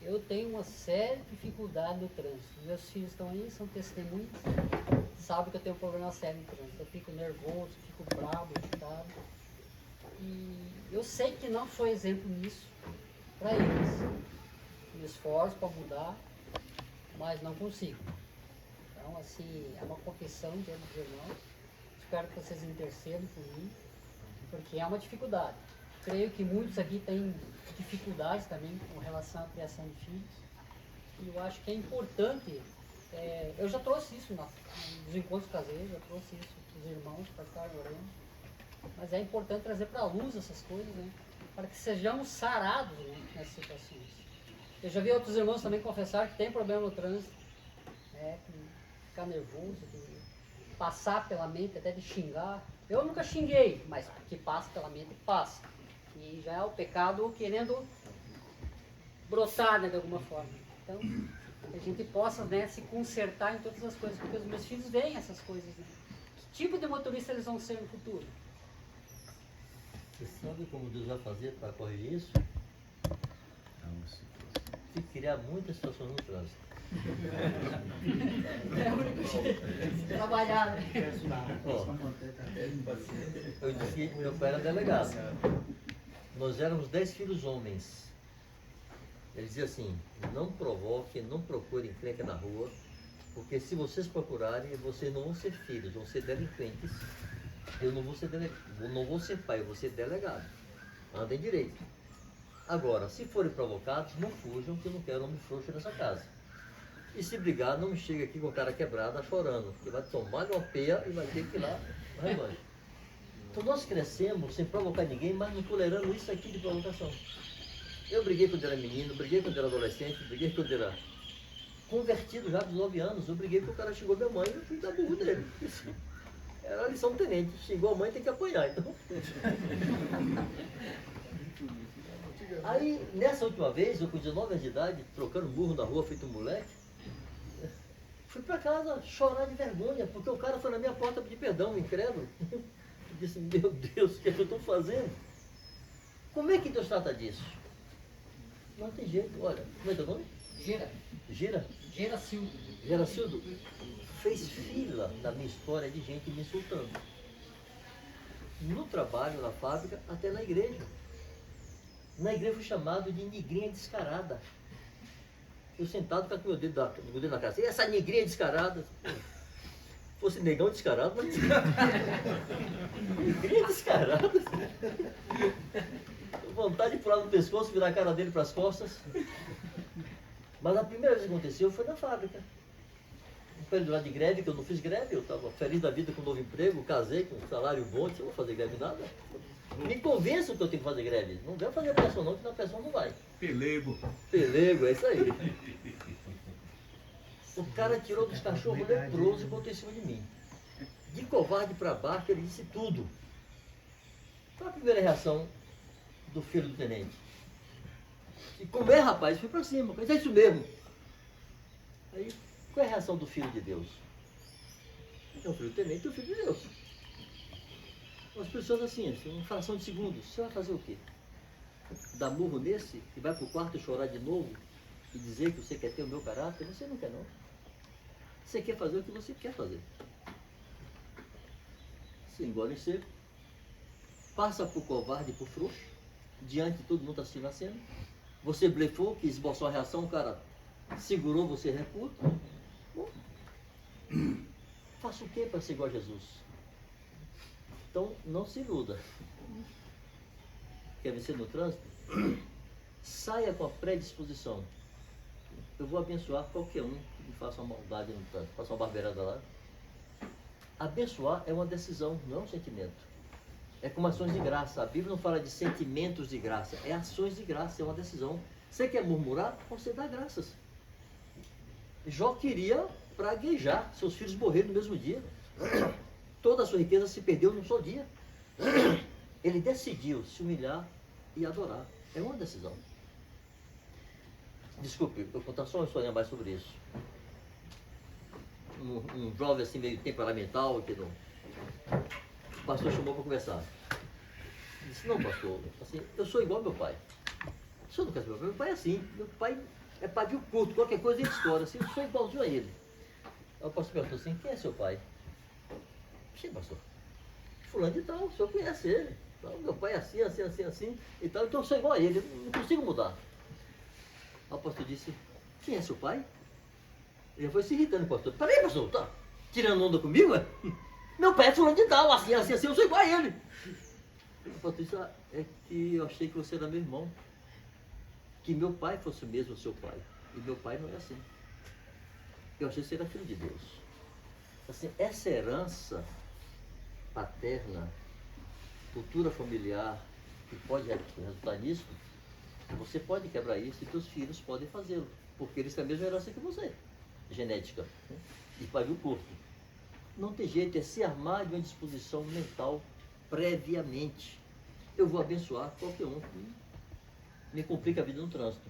Eu tenho uma séria dificuldade no trânsito. Meus filhos estão aí, são testemunhas, sabem que eu tenho um problema sério no trânsito. Eu fico nervoso, fico bravo, irritado. E eu sei que não sou exemplo nisso para eles. Me esforço para mudar, mas não consigo. Então, assim, é uma confissão diante dos irmãos. Espero que vocês intercedam por mim, porque é uma dificuldade. Creio que muitos aqui têm dificuldades também com relação à criação de filhos. E eu acho que é importante, eu já trouxe isso nos encontros caseiros, já trouxe isso para os irmãos para ficarem orando. Mas é importante trazer para a luz essas coisas, né? Para que sejamos sarados, né, nessas situações. Eu já vi outros irmãos também confessar que tem problema no trânsito, né, que ficar nervoso, que passar pela mente até de xingar. Eu nunca xinguei, mas que passa pela mente, passa. E já é o pecado querendo brotar, né, de alguma forma. Então, que a gente possa, né, se consertar em todas as coisas, porque os meus filhos veem essas coisas, né? Que tipo de motorista eles vão ser no futuro? Você sabe como Deus vai fazer para corrigir isso? Se criar muitas situações no trânsito. É o único jeito. Trabalhar, né? Ó, eu disse que meu pai era delegado. Nós éramos 10 filhos homens. Ele dizia assim, não provoquem, não procurem encrenca na rua, porque se vocês procurarem, vocês não vão ser filhos, vão ser delinquentes. Eu não vou ser não vou ser pai, eu vou ser delegado. Andem direito. Agora, se forem provocados, não fujam, que eu não quero homem frouxo nessa casa. E se brigar, não me chega aqui com a cara quebrada chorando, porque vai tomar uma peia e vai ter que ir lá no rebanho. Então nós crescemos sem provocar ninguém, mas não tolerando isso aqui de provocação. Eu briguei quando era menino, briguei quando era adolescente, briguei quando era convertido já dos 9 anos. Eu briguei porque o cara xingou minha mãe e eu fui dar burro dele. Era a lição do tenente, xingou a mãe, tem que apanhar. Então. Aí, nessa última vez, eu com 19 anos de idade, trocando burro na rua, feito um moleque, fui pra casa chorar de vergonha, porque o cara foi na minha porta pedir perdão, incrédulo. Eu disse, meu Deus, o que é que eu estou fazendo? Como é que Deus trata disso? Não tem jeito, olha, como é teu nome? Gira. Gira? Geracildo. Geracildo fez fila na minha história de gente me insultando. No trabalho, na fábrica, até na igreja. Na igreja fui chamado de negrinha descarada. Eu sentado com o meu dedo na cara. E essa negrinha descarada? Se fosse negão descarado, mas... negrinha descarada? Vontade de pular no pescoço, virar a cara dele para as costas. Mas a primeira vez que aconteceu foi na fábrica. Um período lá de greve, que eu não fiz greve, eu estava feliz da vida com um novo emprego, casei com um salário bom, disse, eu vou fazer greve nada. Me convençam que eu tenho que fazer greve. Não deve fazer pressão não, que na pressão não vai. Pelego. Pelego, é isso aí. O cara tirou dos cachorros leprosos e botou em cima de mim. De covarde para baixo, ele disse tudo. Qual a primeira reação do filho do tenente? E como é, rapaz? Fui para cima. Mas é isso mesmo. Aí, qual é a reação do filho de Deus? É o filho do tenente e o filho de Deus. As pessoas assim, uma fração de segundos, você vai fazer o quê? Dar murro nesse e vai para o quarto chorar de novo e dizer que você quer ter o meu caráter? Você não quer não. Você quer fazer o que você quer fazer. Se engole em seco, passa por covarde e por frouxo, diante de todo mundo assim nascendo. Você blefou, que esboçou a reação, o cara segurou, você recuta. Bom, faça o quê para ser igual a Jesus? Então, não se iluda. Quer vencer no trânsito? Saia com a predisposição. Eu vou abençoar qualquer um que me faça uma maldade no trânsito, faça uma barbeirada lá. Abençoar é uma decisão, não é um sentimento. É como ações de graça. A Bíblia não fala de sentimentos de graça, é ações de graça, é uma decisão. Você quer murmurar? Você dá graças. Jó queria praguejar, seus filhos morreram no mesmo dia. Toda a sua riqueza se perdeu num só dia. Ele decidiu se humilhar e adorar. É uma decisão. Desculpe, eu vou contar só uma história mais sobre isso. Um jovem assim meio temperamental, que não... o pastor chamou para conversar. Ele disse, não pastor, assim, eu sou igual ao meu pai. O senhor não quer saber? Meu pai é assim, meu pai é pavio curto, qualquer coisa ele estoura, assim, eu sou igualzinho a ele. Aí o pastor perguntou assim, quem é seu pai? Sim, pastor. Fulano de tal, o senhor conhece ele. Então, meu pai é assim, assim, assim, assim, e tal, então eu sou igual a ele, eu não consigo mudar. Aí o pastor disse, quem é seu pai? Ele foi se irritando, pastor. Peraí, pastor, tá tirando onda comigo, é? Meu pai é fulano de tal, assim, assim, assim, eu sou igual a ele. O pastor disse, é que eu achei que você era meu irmão. Que meu pai fosse o mesmo seu pai. E meu pai não é assim. Eu achei que você era filho de Deus. Assim, essa herança paterna, cultura familiar, que pode resultar nisso, você pode quebrar isso e seus filhos podem fazê-lo. Porque eles têm a mesma herança que você. Genética. E pavio curto. Não tem jeito, é se armar de uma disposição mental previamente. Eu vou abençoar qualquer um que me complica a vida no trânsito.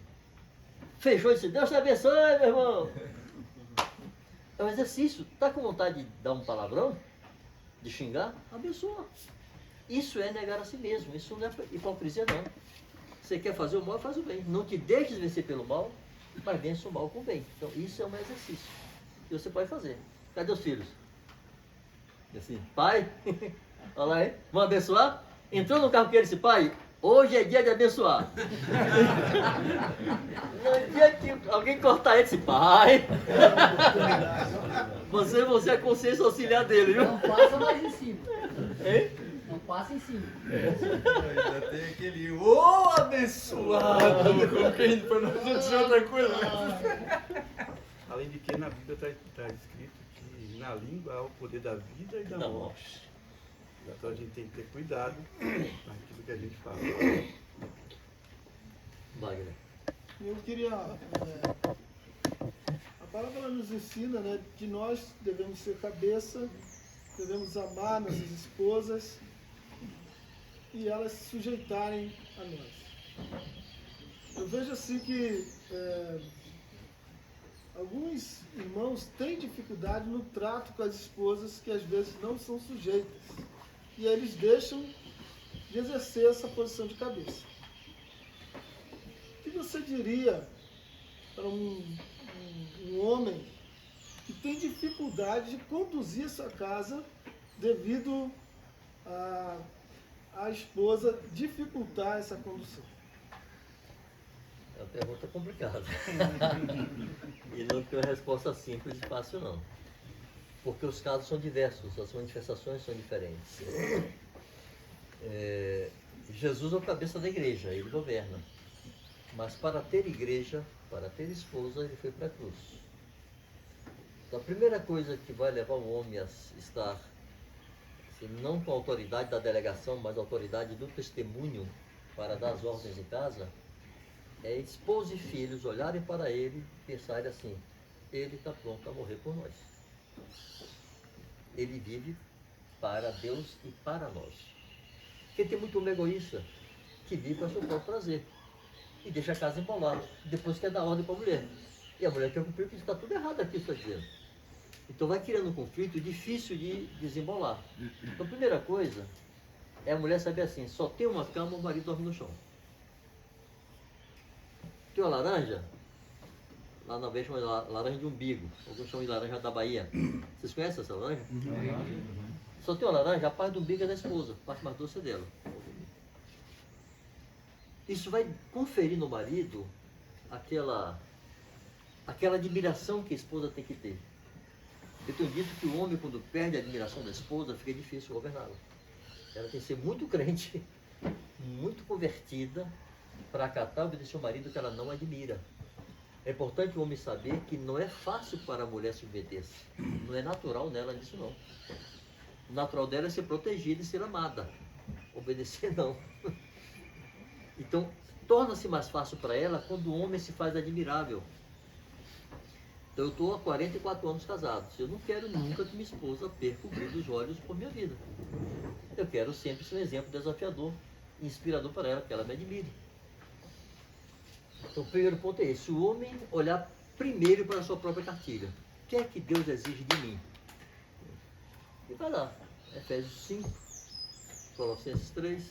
Fechou e disse, Deus te abençoe, meu irmão. É um exercício. Está com vontade de dar um palavrão? De xingar? Abençoa. Isso é negar a si mesmo. Isso não é hipocrisia, não. Você quer fazer o mal, faz o bem. Não te deixes vencer pelo mal, mas vença o mal com o bem. Então, isso é um exercício que você pode fazer. Cadê os filhos? Assim, pai, olha lá, hein? Vamos abençoar? Entrou no carro com ele e disse, pai, hoje é dia de abençoar. No dia que alguém cortar ele, disse, pai, você é a consciência auxiliar dele, viu? Não passa mais em cima. Não passa em cima. Ainda tem aquele ô abençoado, como que a gente para não dizer outra coisa. Além de que na Bíblia está escrito que na língua há o poder da vida e da morte. Então a gente tem que ter cuidado naquilo que a gente fala. Wagner. Eu queria. A palavra nos ensina, né, que nós devemos ser cabeça, devemos amar nossas esposas e elas se sujeitarem a nós. Eu vejo assim que alguns irmãos têm dificuldade no trato com as esposas que às vezes não são sujeitas. E eles deixam de exercer essa posição de cabeça. O que você diria para um homem que tem dificuldade de conduzir a sua casa devido a esposa dificultar essa condução? É uma pergunta complicada. E não tem uma resposta simples e fácil, não. Porque os casos são diversos, as manifestações são diferentes. Jesus é o cabeça da igreja, ele governa. Mas para ter igreja, para ter esposa, ele foi para a cruz. Então a primeira coisa que vai levar o homem a estar, não com a autoridade da delegação, mas a autoridade do testemunho para dar as ordens em casa, é esposa e filhos olharem para ele e pensarem assim: ele está pronto a morrer por nós. Ele vive para Deus e para nós. Porque tem muito homem egoísta que vive para seu próprio prazer e deixa a casa embolada, depois quer dar ordem para a mulher. E a mulher quer cumprir, que está tudo errado aqui, está dizendo. Então vai criando um conflito difícil de desembolar. Então a primeira coisa é a mulher saber assim: só tem uma cama, o marido dorme no chão. Tem uma laranja? Lá na Bahia chama de laranja de umbigo. Alguns chamam de laranja da Bahia. Vocês conhecem essa laranja? Só tem uma laranja, a parte do umbigo é da esposa, a parte mais doce é dela. Isso vai conferir no marido aquela admiração que a esposa tem que ter. Eu tenho dito que o homem, quando perde a admiração da esposa, fica difícil governá-la. Ela tem que ser muito crente, muito convertida, para acatar e obedecer o marido que ela não admira. É importante o homem saber que não é fácil para a mulher submeter-se. Não é natural nela disso, não. O natural dela é ser protegida e ser amada. Obedecer, não. Então, torna-se mais fácil para ela quando o homem se faz admirável. Então, eu estou há 44 anos casado. Eu não quero nunca que minha esposa perca o brilho dos olhos por minha vida. Eu quero sempre ser um exemplo desafiador, inspirador para ela, que ela me admire. Então, o primeiro ponto é esse: o homem olhar primeiro para a sua própria cartilha. O que é que Deus exige de mim? E vai lá, Efésios 5, Colossenses 3,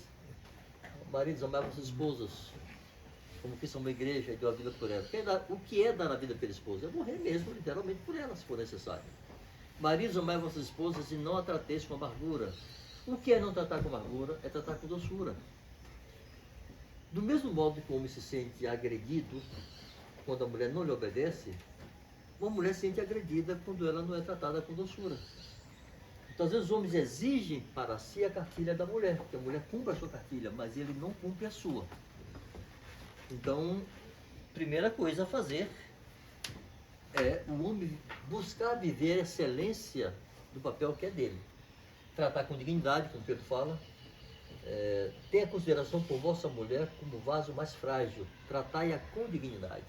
maridos, amai vossas esposas, como que são uma igreja e deu a vida por ela. O que é dar a vida pela esposa? É morrer mesmo, literalmente, por ela, se for necessário. Maridos, amai vossas esposas e não a trateis com amargura. O que é não tratar com amargura? É tratar com doçura. Do mesmo modo que o homem se sente agredido quando a mulher não lhe obedece, uma mulher se sente agredida quando ela não é tratada com doçura. Então, às vezes, os homens exigem para si a cartilha da mulher, que a mulher cumpra a sua cartilha, mas ele não cumpre a sua. Então, primeira coisa a fazer é o homem buscar viver a excelência do papel que é dele. Tratar com dignidade, como Pedro fala. Tenha consideração por vossa mulher como vaso mais frágil, tratai-a com dignidade.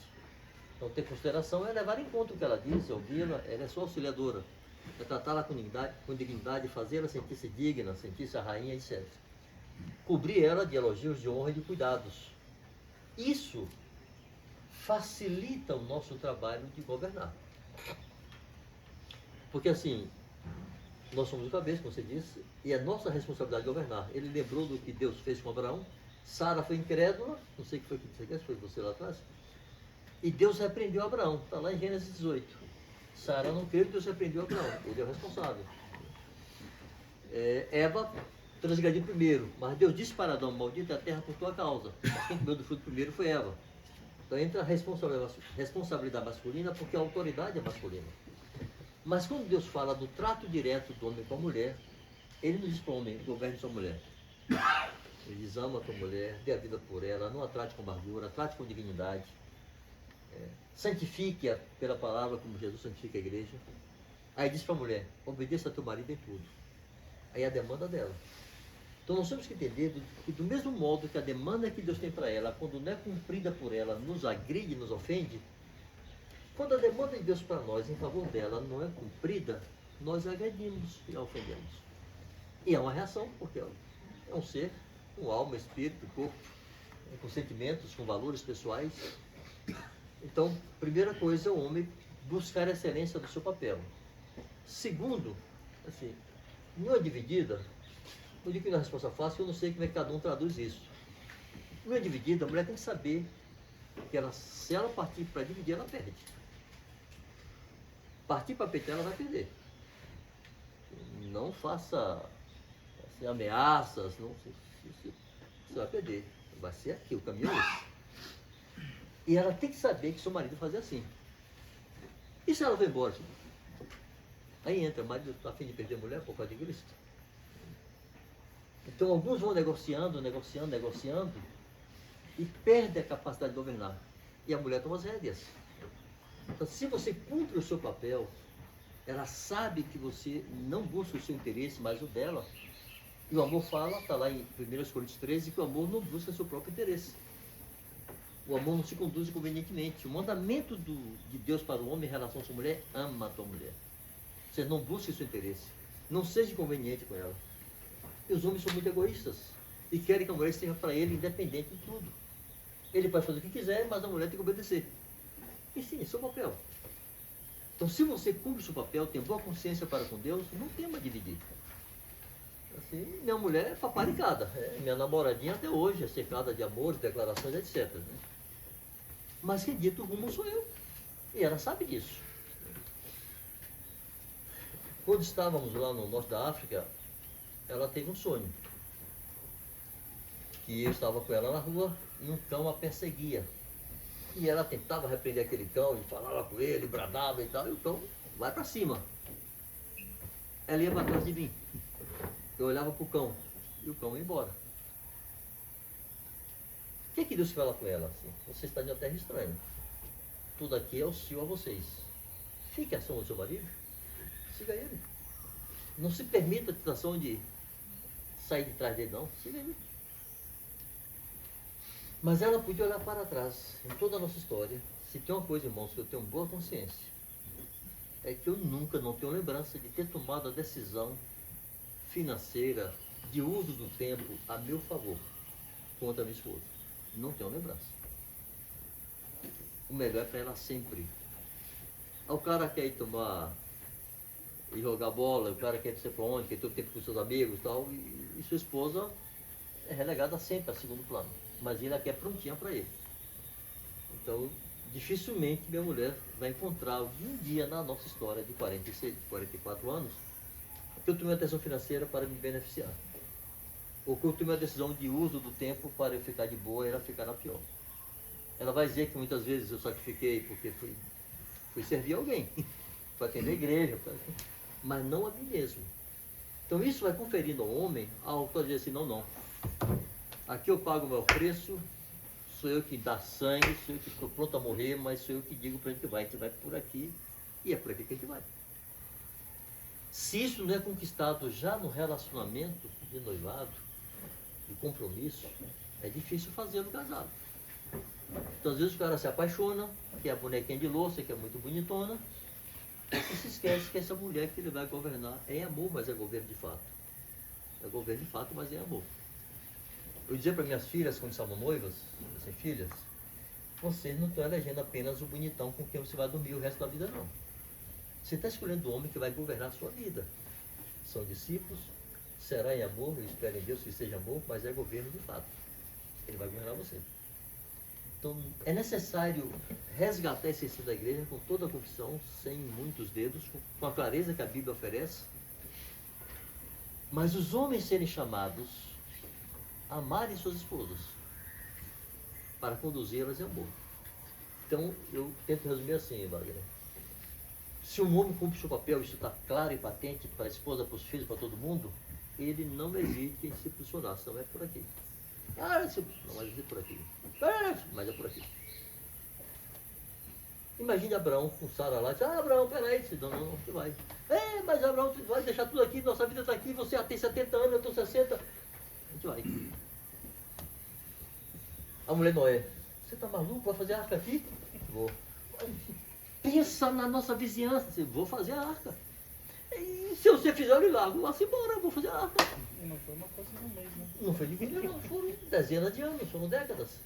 Então, ter consideração é levar em conta o que ela diz, é ouvi-la, ela é sua auxiliadora, é tratá-la com dignidade, fazê-la sentir-se digna, sentir-se a rainha, etc. Cobrir ela de elogios, de honra e de cuidados. Isso facilita o nosso trabalho de governar. Porque assim, nós somos o cabeça, como você disse, e é nossa responsabilidade governar. Ele lembrou do que Deus fez com Abraão. Sara foi incrédula, não sei o que foi que você quer, se foi você lá atrás. E Deus repreendeu Abraão, está lá em Gênesis 18. Sara não creu, Deus repreendeu Abraão, ele é o responsável. Eva transgrediu primeiro, mas Deus disse para Adão: maldita é a terra por tua causa. Mas quem comeu do fruto primeiro foi Eva. Então entra a responsabilidade masculina, porque a autoridade é masculina. Mas quando Deus fala do trato direto do homem com a mulher, Ele não diz para o homem, governe sua mulher. Ele diz, ama a tua mulher, dê a vida por ela, não a trate com amargura, trate com dignidade. Santifique-a pela palavra, como Jesus santifica a igreja. Aí diz para a mulher, obedeça a teu marido em tudo. Aí é a demanda dela. Então nós temos que entender que do mesmo modo que a demanda que Deus tem para ela, quando não é cumprida por ela, nos agride, nos ofende, quando a demanda de Deus para nós em favor dela não é cumprida, nós agredimos e a ofendemos. E é uma reação, porque é um ser, com alma, espírito, corpo, com sentimentos, com valores pessoais. Então, primeira coisa é o homem buscar a excelência do seu papel. Segundo, assim, não é dividida, eu digo que não é resposta fácil, eu não sei como é que cada um traduz isso. Não é dividida, a mulher tem que saber que ela, se ela partir para dividir, ela perde. Partir para peitar, ela vai perder. Não faça assim, ameaças, não, você vai perder. Vai ser aqui, o caminho é esse. E ela tem que saber que seu marido fazia assim. E se ela vai embora? Aí entra, o marido está a fim de perder a mulher por causa de Cristo. Então alguns vão negociando e perdem a capacidade de governar. E a mulher toma as rédeas. Então se você cumpre o seu papel, ela sabe que você não busca o seu interesse, mas o dela. E o amor fala, está lá em 1 Coríntios 13, que o amor não busca o seu próprio interesse. O amor não se conduz convenientemente. O mandamento de Deus para o homem em relação à sua mulher, ama a tua mulher. Você não busque o seu interesse. Não seja inconveniente com ela. E os homens são muito egoístas. E querem que a mulher esteja para ele independente de tudo. Ele pode fazer o que quiser, mas a mulher tem que obedecer. E sim, esse é o papel. Então, se você cumpre o seu papel, tem boa consciência para com Deus, não tem mais dividir. Assim, minha mulher é paparicada. Minha namoradinha até hoje é cercada de amores, declarações, etc. Né? Mas quem dita o rumo sou eu. E ela sabe disso. Quando estávamos lá no norte da África, ela teve um sonho. Que eu estava com ela na rua e um cão a perseguia. E ela tentava repreender aquele cão, e falava com ele, bradava e tal, e o cão vai para cima. Ela ia para trás de mim. Eu olhava para o cão, e o cão ia embora. O que é que Deus fala com ela? Assim? Você está em uma terra estranha. Tudo aqui é hostil a vocês. Fique à sombra do seu marido. Siga ele. Não se permita a tentação de sair de trás dele, não. Siga ele. Mas ela podia olhar para trás, em toda a nossa história. Se tem uma coisa, irmãos, que eu tenho boa consciência, é que eu nunca não tenho lembrança de ter tomado a decisão financeira de uso do tempo a meu favor contra a minha esposa. Não tenho lembrança. O melhor é para ela sempre. O cara quer ir tomar e jogar bola, o cara quer ir para onde, quer ter tempo com seus amigos e tal, e sua esposa é relegada sempre a segundo plano. Mas ele aqui é prontinha para ele. Então, dificilmente minha mulher vai encontrar algum dia na nossa história de 46, 44 anos que eu tomei uma decisão financeira para me beneficiar. Ou que eu tomei uma decisão de uso do tempo para eu ficar de boa e ela ficar na pior. Ela vai dizer que muitas vezes eu sacrifiquei porque fui servir alguém, para atender a igreja, mas não a mim mesmo. Então isso vai conferindo ao homem a autoridade de dizer assim, não. Aqui eu pago o meu preço, sou eu que dá sangue, sou eu que estou pronto a morrer, mas sou eu que digo para ele que vai por aqui, e é por aqui que a gente vai. Se isso não é conquistado já no relacionamento de noivado, de compromisso, é difícil fazer no casado. Então às vezes o cara se apaixona, que é a bonequinha de louça, que é muito bonitona, e se esquece que essa mulher que ele vai governar é amor, mas é governo de fato. É governo de fato, mas é amor. Eu dizia para minhas filhas, quando estavam noivas, assim, filhas, vocês não estão elegendo apenas o bonitão com quem você vai dormir o resto da vida, não. Você está escolhendo o homem que vai governar a sua vida. São discípulos, será em amor, eu espero em Deus que seja amor, mas é governo de fato. Ele vai governar você. Então, é necessário resgatar a essência da igreja com toda a confissão, sem muitos dedos, com a clareza que a Bíblia oferece. Mas os homens serem chamados a amarem suas esposas, para conduzi-las em amor. Então, eu tento resumir assim, Wagner. Se um homem cumpre seu papel, isso está claro e patente para a esposa, para os filhos, para todo mundo, ele não hesite em se posicionar, senão é por aqui. Ah, não, mas é por aqui. Mas é por aqui. Imagine Abraão com Sara lá, diz, Abraão, peraí, não, você vai. Mas Abraão, você vai deixar tudo aqui, nossa vida está aqui, você já tem 70 anos, eu estou 60. A gente vai. A mulher Noé, você está maluco? Vai fazer a arca aqui? Vou. Pensa na nossa vizinhança, vou fazer a arca. E se você fizer o milagre, vá-se embora, eu vou fazer a arca. E não foi uma coisa de um mês, né? Não foi de vida, não, foram dezenas de anos, foram décadas.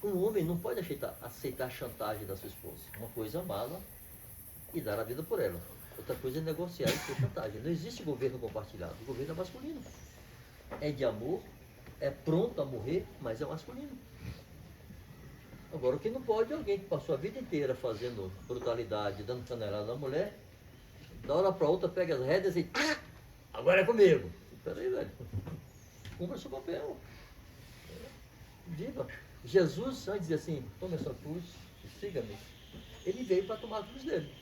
Um homem não pode aceitar a chantagem da sua esposa. Uma coisa é amá-la e dar a vida por ela. Outra coisa é negociar e ter chantagem. Não existe governo compartilhado. O governo é masculino. É de amor, é pronto a morrer, mas é masculino. Agora, o que não pode é alguém que passou a vida inteira fazendo brutalidade, dando canelada na mulher, da hora para outra pega as rédeas e agora é comigo. Peraí, velho. Cumpra seu papel. Viva. Jesus, antes de dizer assim, tome a sua cruz e siga-me, ele veio para tomar a cruz dele.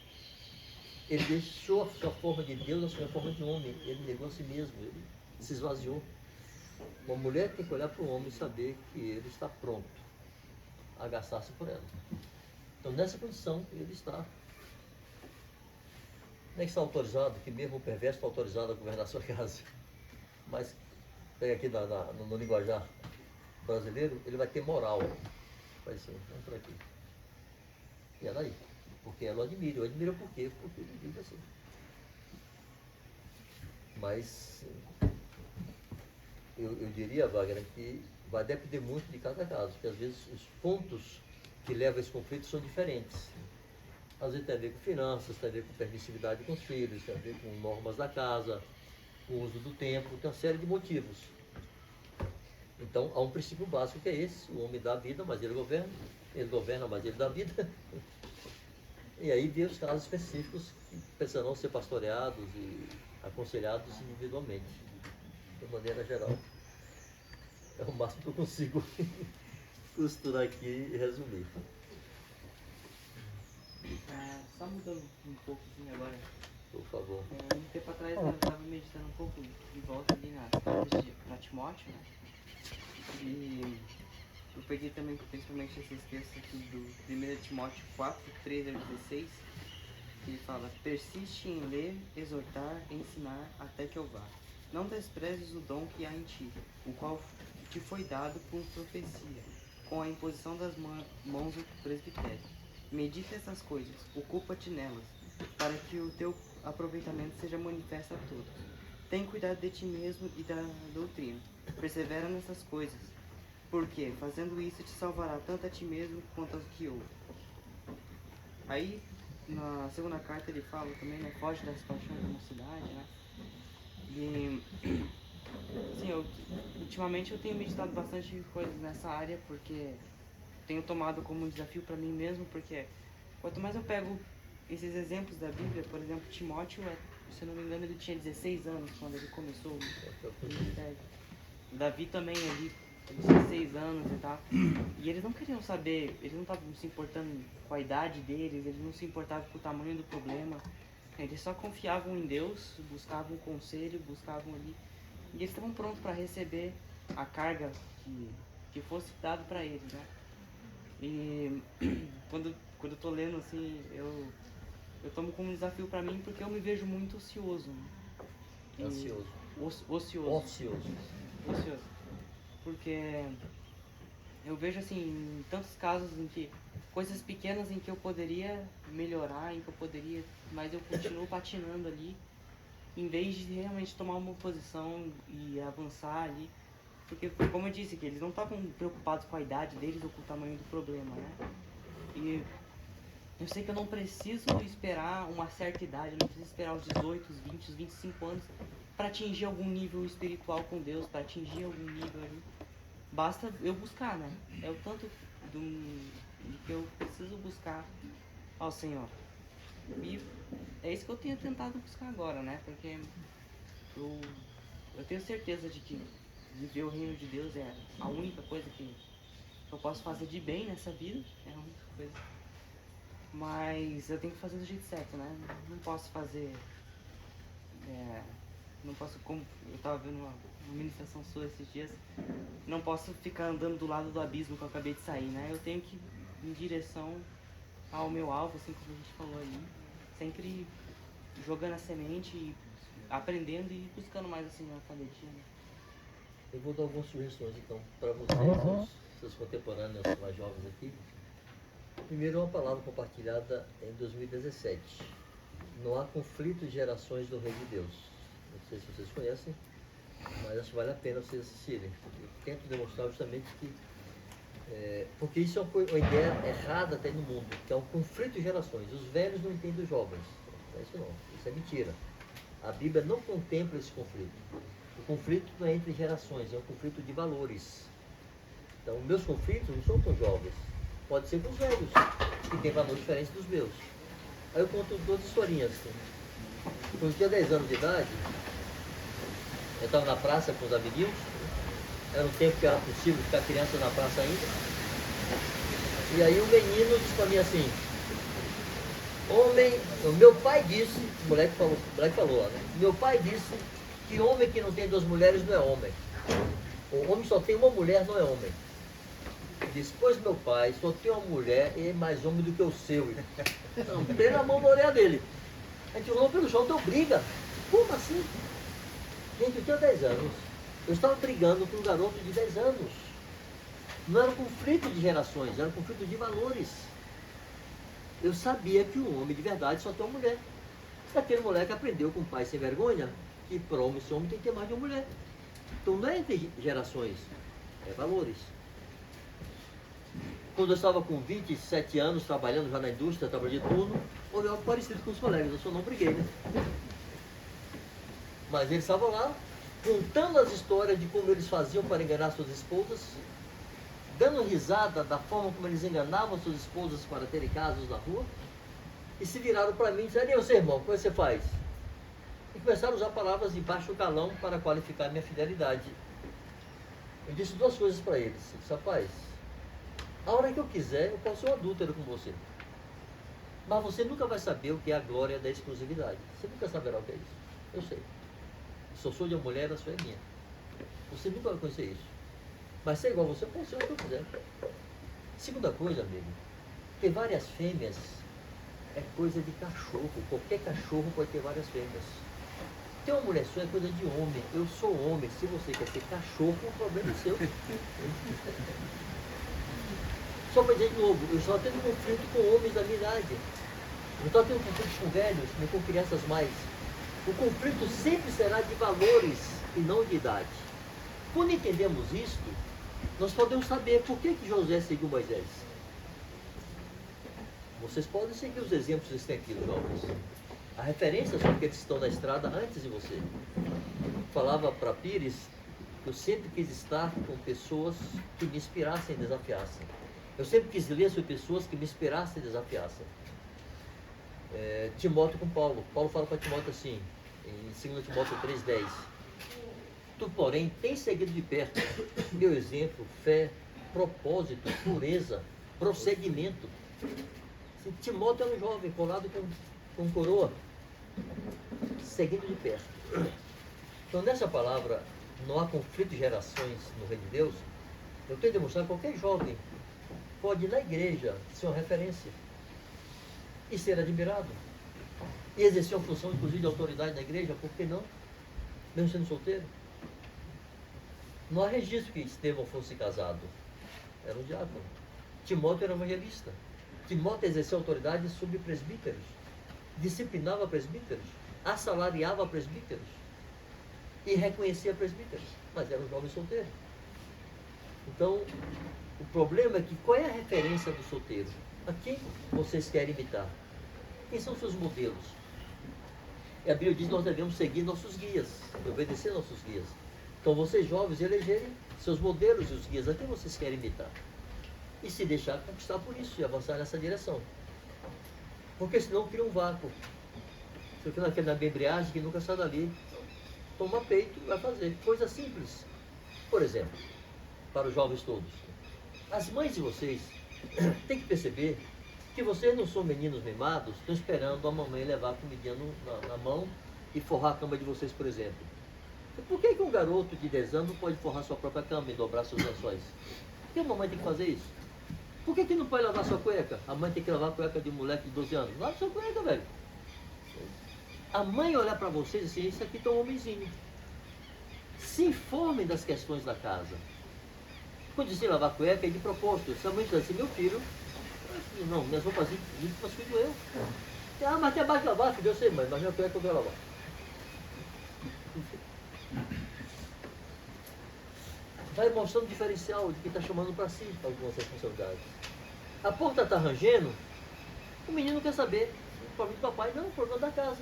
Ele deixou a sua forma de Deus, a sua forma de homem. Ele negou a si mesmo, ele se esvaziou. Uma mulher tem que olhar para o homem e saber que ele está pronto a gastar-se por ela. Então, nessa condição, ele está. Não é que está autorizado, que mesmo o perverso está autorizado a governar a sua casa. Mas, pega aqui no linguajar brasileiro, ele vai ter moral. Vai ser, vamos por aqui. E ela aí. Porque ela o admira. Eu admiro por quê? Porque ele vive assim. Mas, eu diria, Wagner, que vai depender muito de cada caso. Porque às vezes os pontos que levam a esse conflito são diferentes. Às vezes tem a ver com finanças, tem a ver com permissividade com os filhos, tem a ver com normas da casa, com o uso do tempo, tem uma série de motivos. Então, há um princípio básico que é esse: o homem dá a vida, mas ele governa, mas ele dá a vida. E aí vem os casos específicos que precisarão ser pastoreados e aconselhados individualmente, de maneira geral. É o máximo que eu consigo costurar aqui e resumir. Só mudando um pouquinho agora. Por favor. Um tempo atrás eu estava meditando um pouco de volta ali nas cartas para Timóteo, né? E eu peguei também principalmente esses textos aqui do 1 Timóteo 4, 13 ao 16, que ele fala: persiste em ler, exortar, ensinar até que eu vá. Não desprezes o dom que há em ti, o qual te foi dado por profecia, com a imposição das mãos do presbitério. Medita essas coisas, ocupa-te nelas, para que o teu aproveitamento seja manifesto a todos. Tem cuidado de ti mesmo e da doutrina. Persevera nessas coisas, porque, fazendo isso, te salvará tanto a ti mesmo quanto aos que ouvem. Aí, na segunda carta, ele fala também, né? Foge das paixões da mocidade, né? E, assim, ultimamente eu tenho meditado bastante coisas nessa área, porque tenho tomado como um desafio para mim mesmo, porque quanto mais eu pego esses exemplos da Bíblia, por exemplo, Timóteo, se eu não me engano, ele tinha 16 anos quando ele começou o ministério. Davi também ali, 16 anos e tal. E eles não queriam saber, eles não estavam se importando com a idade deles, eles não se importavam com o tamanho do problema. Eles só confiavam em Deus, buscavam conselho, buscavam ali. E eles estavam prontos para receber a carga que fosse dado para eles, né? E quando eu tô lendo assim, eu tomo como um desafio para mim, porque eu me vejo muito ocioso. Né? Ansioso. Ocioso. Porque eu vejo assim, tantos casos em que coisas pequenas em que eu poderia melhorar, em que eu poderia, mas eu continuo patinando ali, em vez de realmente tomar uma posição e avançar ali. Porque, como eu disse, que eles não estavam preocupados com a idade deles ou com o tamanho do problema, né? E eu sei que eu não preciso esperar uma certa idade, eu não preciso esperar os 18, os 20, os 25 anos para atingir algum nível espiritual com Deus, para atingir algum nível ali. Basta eu buscar, né? É o tanto de que eu preciso buscar ao Senhor. E é isso que eu tenho tentado buscar agora, né? Porque eu tenho certeza de que viver o reino de Deus é a única coisa que eu posso fazer de bem nessa vida, é a única coisa. Mas eu tenho que fazer do jeito certo, né? Não posso fazer não posso, como eu tava vendo uma ministração sua esses dias, não posso ficar andando do lado do abismo que eu acabei de sair, né? Eu tenho que ir em direção ao meu alvo, assim como a gente falou aí, sempre jogando a semente e aprendendo e buscando mais assim na alfabetia, né? Eu vou dar algumas sugestões então para vocês, seus contemporâneos mais jovens aqui. Primeiro, uma palavra compartilhada em 2017. Não há conflito de gerações do Reino de Deus. Não sei se vocês conhecem, mas acho que vale a pena vocês assistirem. Eu tento demonstrar justamente que porque isso é uma ideia errada até no mundo, que é um conflito de gerações. Os velhos não entendem os jovens. Não é isso não, isso é mentira. A Bíblia não contempla esse conflito. O conflito não é entre gerações, é um conflito de valores. Então, meus conflitos não são com os jovens, pode ser com os velhos, que têm valores diferentes dos meus. Aí eu conto duas historinhas. Quando eu tinha 10 anos de idade, eu estava na praça com os amiguinhos. Era um tempo que era possível ficar criança na praça ainda. E aí o menino disse para mim assim, homem, o meu pai disse, o moleque falou lá, né? Meu pai disse que homem que não tem duas mulheres não é homem. O homem só tem uma mulher, não é homem. Ele disse, pois meu pai só tem uma mulher e é mais homem do que o seu. Então, dei na mão na orelha dele. A gente rolou pelo chão, deu briga. Como assim? Gente, eu tinha 10 anos. Eu estava brigando com um garoto de 10 anos. Não era um conflito de gerações, era um conflito de valores. Eu sabia que um homem de verdade só tem uma mulher. E aquele moleque aprendeu com o pai sem vergonha que para homem ser homem tem que ter mais de uma mulher. Então não é entre gerações, é valores. Quando eu estava com 27 anos, trabalhando já na indústria, trabalhando de turno, houve algo parecido com os colegas, eu só não briguei, né? Mas eles estavam lá, contando as histórias de como eles faziam para enganar suas esposas, dando risada da forma como eles enganavam suas esposas para terem casos na rua, e se viraram para mim e disseram, e você, irmão, como é que você faz? E começaram a usar palavras de baixo calão para qualificar minha fidelidade. Eu disse duas coisas para eles. Eu disse, rapaz, a hora que eu quiser, eu posso ser um adúltero com você. Mas você nunca vai saber o que é a glória da exclusividade. Você nunca saberá o que é isso. Eu sei. Se eu sou de uma mulher, a sua é minha. Você nunca vai conhecer isso. Mas ser igual a você, eu posso ser o que eu quiser. Segunda coisa, amigo, ter várias fêmeas é coisa de cachorro. Qualquer cachorro pode ter várias fêmeas. Ter uma mulher só é coisa de homem. Eu sou homem. Se você quer ser cachorro, o problema é seu. Só para dizer de novo, eu estava tendo conflito com homens da minha idade. Eu estava tendo conflito com velhos, nem com crianças mais. O conflito sempre será de valores e não de idade. Quando entendemos isto, nós podemos saber por que José seguiu Moisés. Vocês podem seguir os exemplos que têm aqui, jovens. A referência são aqueles que estão na estrada antes de você. Falava para Pires que eu sempre quis estar com pessoas que me inspirassem e desafiassem. Eu sempre quis ler sobre pessoas que me inspirassem e desafiassem. Timóteo com Paulo. Paulo fala para Timóteo assim, em 2 Timóteo 3,10. Tu, porém, tens seguido de perto meu exemplo, fé, propósito, pureza, prosseguimento. Timóteo era um jovem colado com coroa, seguindo de perto. Então, nessa palavra, não há conflito de gerações no reino de Deus. Eu tenho demonstrado que qualquer jovem pode ir na igreja ser uma referência e ser admirado e exercer uma função, inclusive, de autoridade na igreja, por que não? Mesmo sendo solteiro. Não há registro que Estevão fosse casado. Era um diácono. Timóteo era evangelista. Timóteo exerceu autoridade sobre presbíteros. Disciplinava presbíteros. Assalariava presbíteros. E reconhecia presbíteros. Mas era um jovem solteiro. Então, o problema é que qual é a referência do solteiro? A quem vocês querem imitar? Quem são seus modelos? E a Bíblia diz que nós devemos seguir nossos guias, obedecer nossos guias. Então vocês jovens elegerem seus modelos e os guias a quem vocês querem imitar. E se deixar conquistar por isso e avançar nessa direção. Porque senão cria um vácuo. Você fica naquela embreagem que nunca sai dali. Toma peito e vai fazer. Coisa simples. Por exemplo, para os jovens todos. As mães de vocês têm que perceber que vocês não são meninos mimados, estão esperando a mamãe levar a comidinha na mão e forrar a cama de vocês, por exemplo. Por que um garoto de 10 anos não pode forrar sua própria cama e dobrar seus lençóis? Por que a mamãe tem que fazer isso? Por que não pode lavar sua cueca? A mãe tem que lavar a cueca de um moleque de 12 anos. Lava sua cueca, velho. A mãe olhar para vocês assim, isso aqui tá um homenzinho. Se informem das questões da casa. Quando dizem lavar a cueca, é de propósito. Se a mãe diz assim, meu filho, não, minhas roupas limpas cuido eu. Ah, mas tem mais de lavar, filho, eu sei, mãe, mas minha cueca eu vou lavar. Vai mostrando o diferencial de quem está chamando para si algumas responsabilidades. A porta está rangendo, o menino quer saber. O problema do papai não, o problema da casa.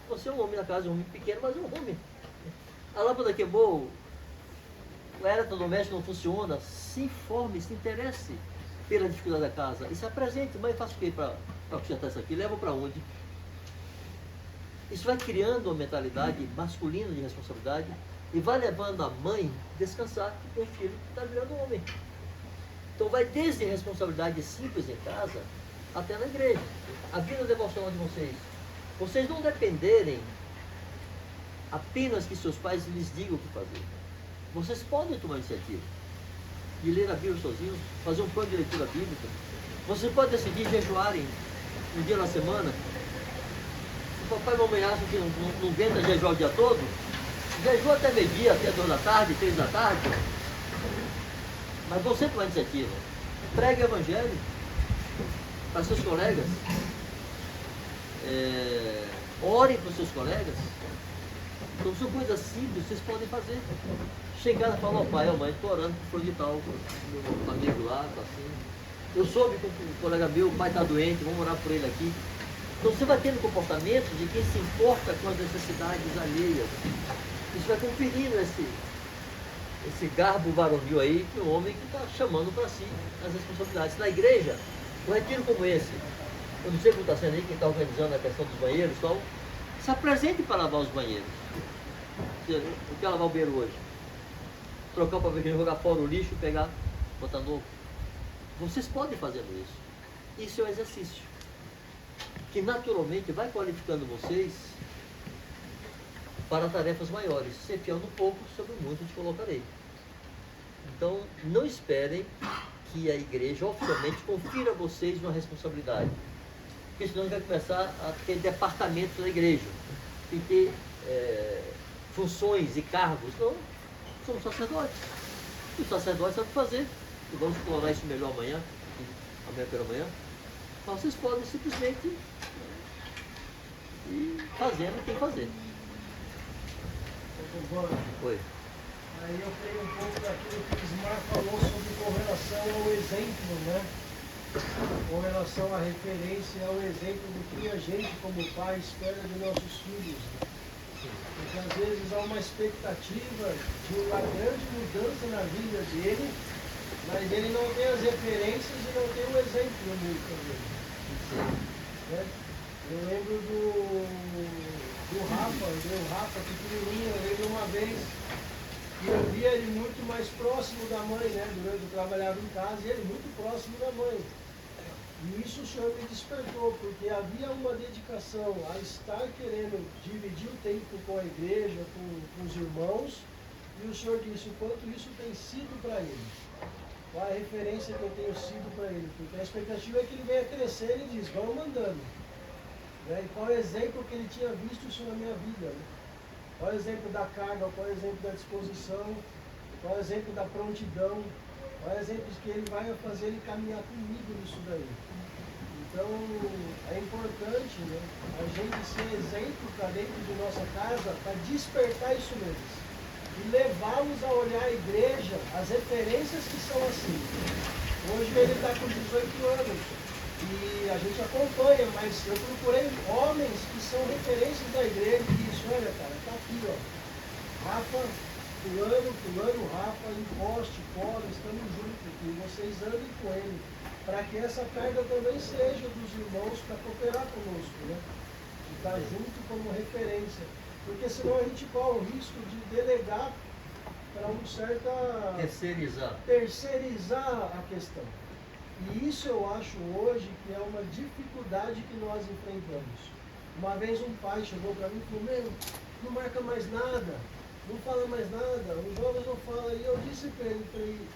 Você é um homem da casa, um homem pequeno, mas é um homem. A lâmpada queimou, o eletrodoméstico não funciona. Se informe, se interesse pela dificuldade da casa e se apresente. Mãe, faço o que para consertar isso aqui? Leva para onde? Isso vai criando uma mentalidade masculina de responsabilidade e vai levando a mãe a descansar com o filho que está virando homem. Então vai desde responsabilidade simples em casa até na igreja. A vida devocional de vocês não dependerem apenas que seus pais lhes digam o que fazer. Vocês podem tomar iniciativa de ler a Bíblia sozinhos, fazer um plano de leitura bíblica. Vocês podem decidir jejuarem um dia na semana. Se o papai e a mamãe acham que não aguenta jejuar o dia todo, jejua até meio-dia, até 2 da tarde, 3 da tarde. Mas você toma iniciativa. Pregue o evangelho para seus colegas. Ore para os seus colegas. Então são coisas simples, vocês podem fazer. Chegar e falar, ó pai, ó mãe, estou orando por de tal, meu amigo lá, tá assim. Eu soube que um colega meu, o pai está doente, vamos orar por ele aqui. Então você vai tendo comportamento de quem se importa com as necessidades alheias. Isso vai conferindo esse garbo varonil aí, que o homem que está chamando para si as responsabilidades. Na igreja, um retiro como esse, eu não sei como está sendo aí, quem está organizando a questão dos banheiros e tal, se apresente para lavar os banheiros. Eu quero lavar o banheiro hoje. Trocar o papel higiênico, jogar fora o lixo, pegar, botar novo. Vocês podem fazer isso. Isso é um exercício que naturalmente vai qualificando vocês para tarefas maiores. Ser fiel no pouco, sobre o muito te colocarei. Então, não esperem que a igreja oficialmente confira a vocês uma responsabilidade. Porque senão vai começar a ter departamentos na igreja. Tem que ter funções e cargos. Não, somos sacerdotes. E os sacerdotes sabem fazer. E vamos explorar isso melhor amanhã pela manhã. Mas vocês podem simplesmente ir fazendo o que tem que fazer. Oi. Aí eu creio um pouco daquilo que o Ismar falou sobre com relação ao exemplo, né? Com relação à referência, ao exemplo do que a gente como pai espera de nossos filhos. Porque às vezes há uma expectativa de uma grande mudança na vida dele, mas ele não tem as referências e não tem o exemplo muitas vezes. Né? Eu lembro do Rafa pequenininho, eu lembro uma vez que eu via ele muito mais próximo da mãe, né? Durante eu trabalhava em casa, e ele muito próximo da mãe. E isso o Senhor me despertou, porque havia uma dedicação a estar querendo dividir o tempo com a igreja, com os irmãos, e o Senhor disse o quanto isso tem sido para ele. Qual a referência que eu tenho sido para ele? Porque a expectativa é que ele venha crescer e diz, vamos mandando. Né? E qual o exemplo que ele tinha visto isso na minha vida? Né? Qual o exemplo da carga, qual o exemplo da disposição, qual o exemplo da prontidão, qual o exemplo que ele vai fazer ele caminhar comigo nisso daí. Então, é importante, né, a gente ser exemplo para dentro de nossa casa, para despertar isso neles. E levá-los a olhar a igreja, as referências que são assim. Hoje ele está com 18 anos. E a gente acompanha, mas eu procurei homens que são referências da igreja e disse, olha cara, tá aqui ó, Rafa, fulano, Rafa, encoste, cola, estamos juntos, e vocês andem com ele, para que essa carga também seja dos irmãos para cooperar conosco, né? E estar junto como referência, porque senão a gente corre o risco de delegar para um certa... terceirizar a questão. E isso eu acho hoje que é uma dificuldade que nós enfrentamos. Uma vez um pai chegou para mim e falou, meu, não marca mais nada, não fala mais nada, os jovens não falam. E eu disse para ele,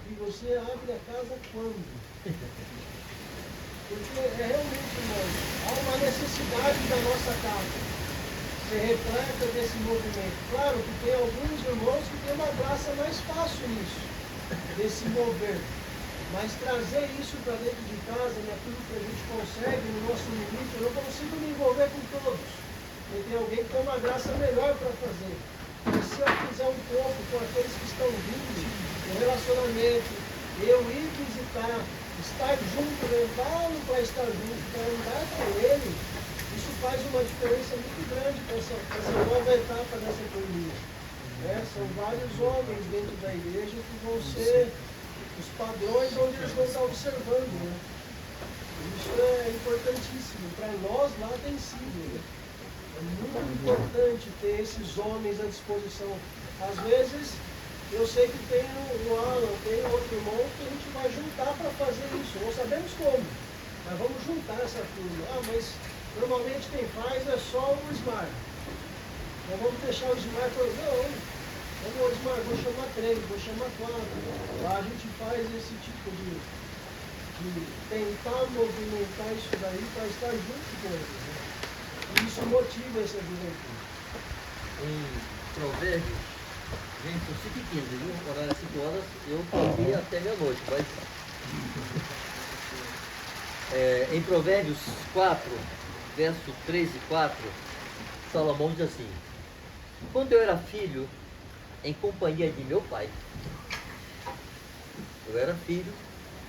e você abre a casa quando? Porque é realmente, irmão, há uma necessidade da nossa casa ser repleta desse movimento. Claro que tem alguns irmãos que têm uma graça mais fácil nisso, desse mover. Mas trazer isso para dentro de casa, naquilo que a gente consegue, no nosso limite, eu não consigo me envolver com todos. E tem alguém que tem uma graça melhor para fazer. Mas se eu fizer um pouco com aqueles que estão vindo no relacionamento, eu ir visitar, estar junto, levá-lo para estar junto, para andar com ele, isso faz uma diferença muito grande para essa nova etapa dessa economia. São vários homens dentro da igreja que vão ser os padrões onde eles vão estar observando. Né? Isso é importantíssimo. Para nós lá tem sido. Né? É muito importante ter esses homens à disposição. Às vezes, eu sei que tem o Alan, tem outro irmão que a gente vai juntar para fazer isso. Não sabemos como, mas vamos juntar essa turma. Mas normalmente quem faz é só o Smart. Nós vamos deixar o Smart para não. Vamos, Osmar, vou chamar 3, vou chamar 4. Lá a gente faz esse tipo de tentar movimentar isso daí para estar junto com eles. Né? E isso motiva essa juventude. Em Provérbios, gente, são 5h15, viu? Horário é 5 horas, eu dormi até meia-noite, mas... em Provérbios 4, verso 3 e 4, Salomão diz assim: quando eu era filho, em companhia de meu pai. Eu era filho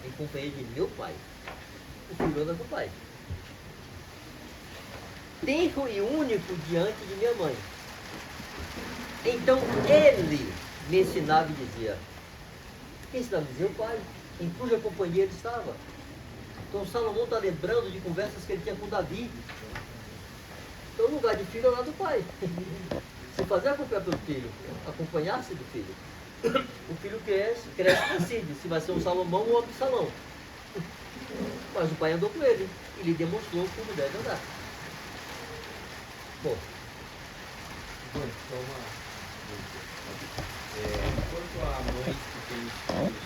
em companhia de meu pai. O filho anda com o pai. Tenro e único diante de minha mãe. Então ele me ensinava e dizia. Quem ensinava dizia? O pai, em cuja companhia ele estava. Então Salomão está lembrando de conversas que ele tinha com Davi. Então o lugar de filho é o lado do pai. Se fazer acompanhar pelo filho, acompanhar-se do filho, o filho cresce e decide se vai ser um Salomão ou um Absalão. Mas o pai andou com ele e lhe demonstrou como deve andar. Bom. Só uma quanto a mães que têm filhos,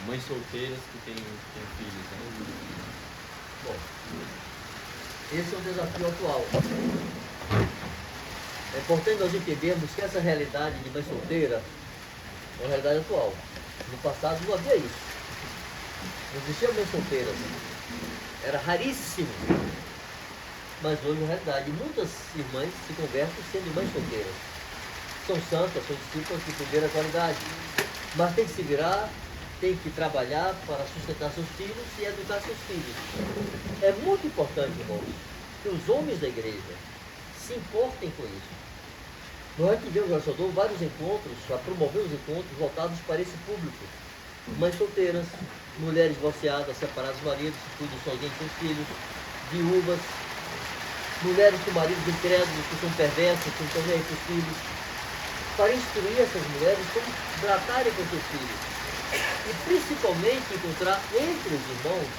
mães solteiras que têm filhos, né? Bom, esse é um desafio atual. É importante nós entendermos que essa realidade de mãe solteira é uma realidade atual. No passado não havia isso. Não existia mãe solteira. Era raríssimo. Mas hoje, na realidade, muitas irmãs se convertem sendo mães solteiras. São santas, são discípulas de primeira qualidade. Mas tem que se virar, tem que trabalhar para sustentar seus filhos e educar seus filhos. É muito importante, irmãos, que os homens da igreja se importem com isso. Nós tivemos no Ajudou vários encontros, já promovemos encontros voltados para esse público. Mães solteiras, mulheres divorciadas, separadas do marido, que cuidam sozinhas dos seus filhos, viúvas, mulheres com maridos incrédulos, que são perversas, que não estão nem aí para os filhos, para instruir essas mulheres como tratarem com seus filhos. E principalmente encontrar entre os irmãos,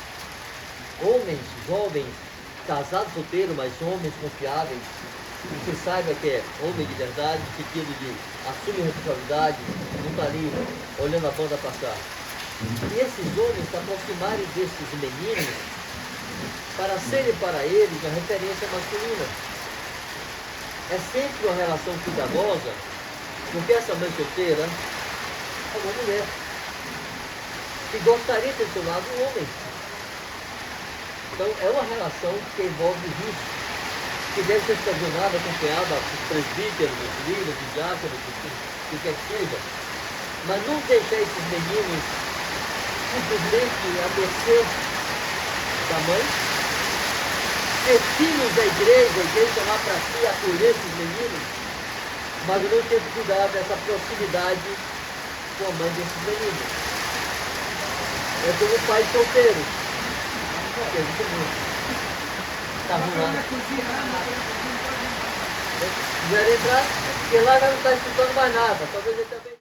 homens, jovens, casados, solteiros, mas homens confiáveis, que saiba que é homem de verdade, no sentido de assumir a responsabilidade, não está ali olhando a banda passar. E esses homens se aproximarem desses meninos para serem para eles uma referência masculina. É sempre uma relação cuidadosa, porque essa mãe solteira é uma mulher que gostaria de ter do seu lado um homem. Então é uma relação que envolve risco, que deve ser supervisionada, acompanhada dos presbíteros, dos líderes, dos diáconos, do que quer que seja. Mas não deixar esses meninos simplesmente a mercê da mãe, ser filhos da igreja, a igreja chamar para si, acolher esses meninos, mas não ter que cuidar dessa proximidade com a mãe desses meninos. É como pai solteiro. É muito bom. Tá arrumado. Se quiser entrar, porque lá já não está escutando mais nada. Talvez ele também.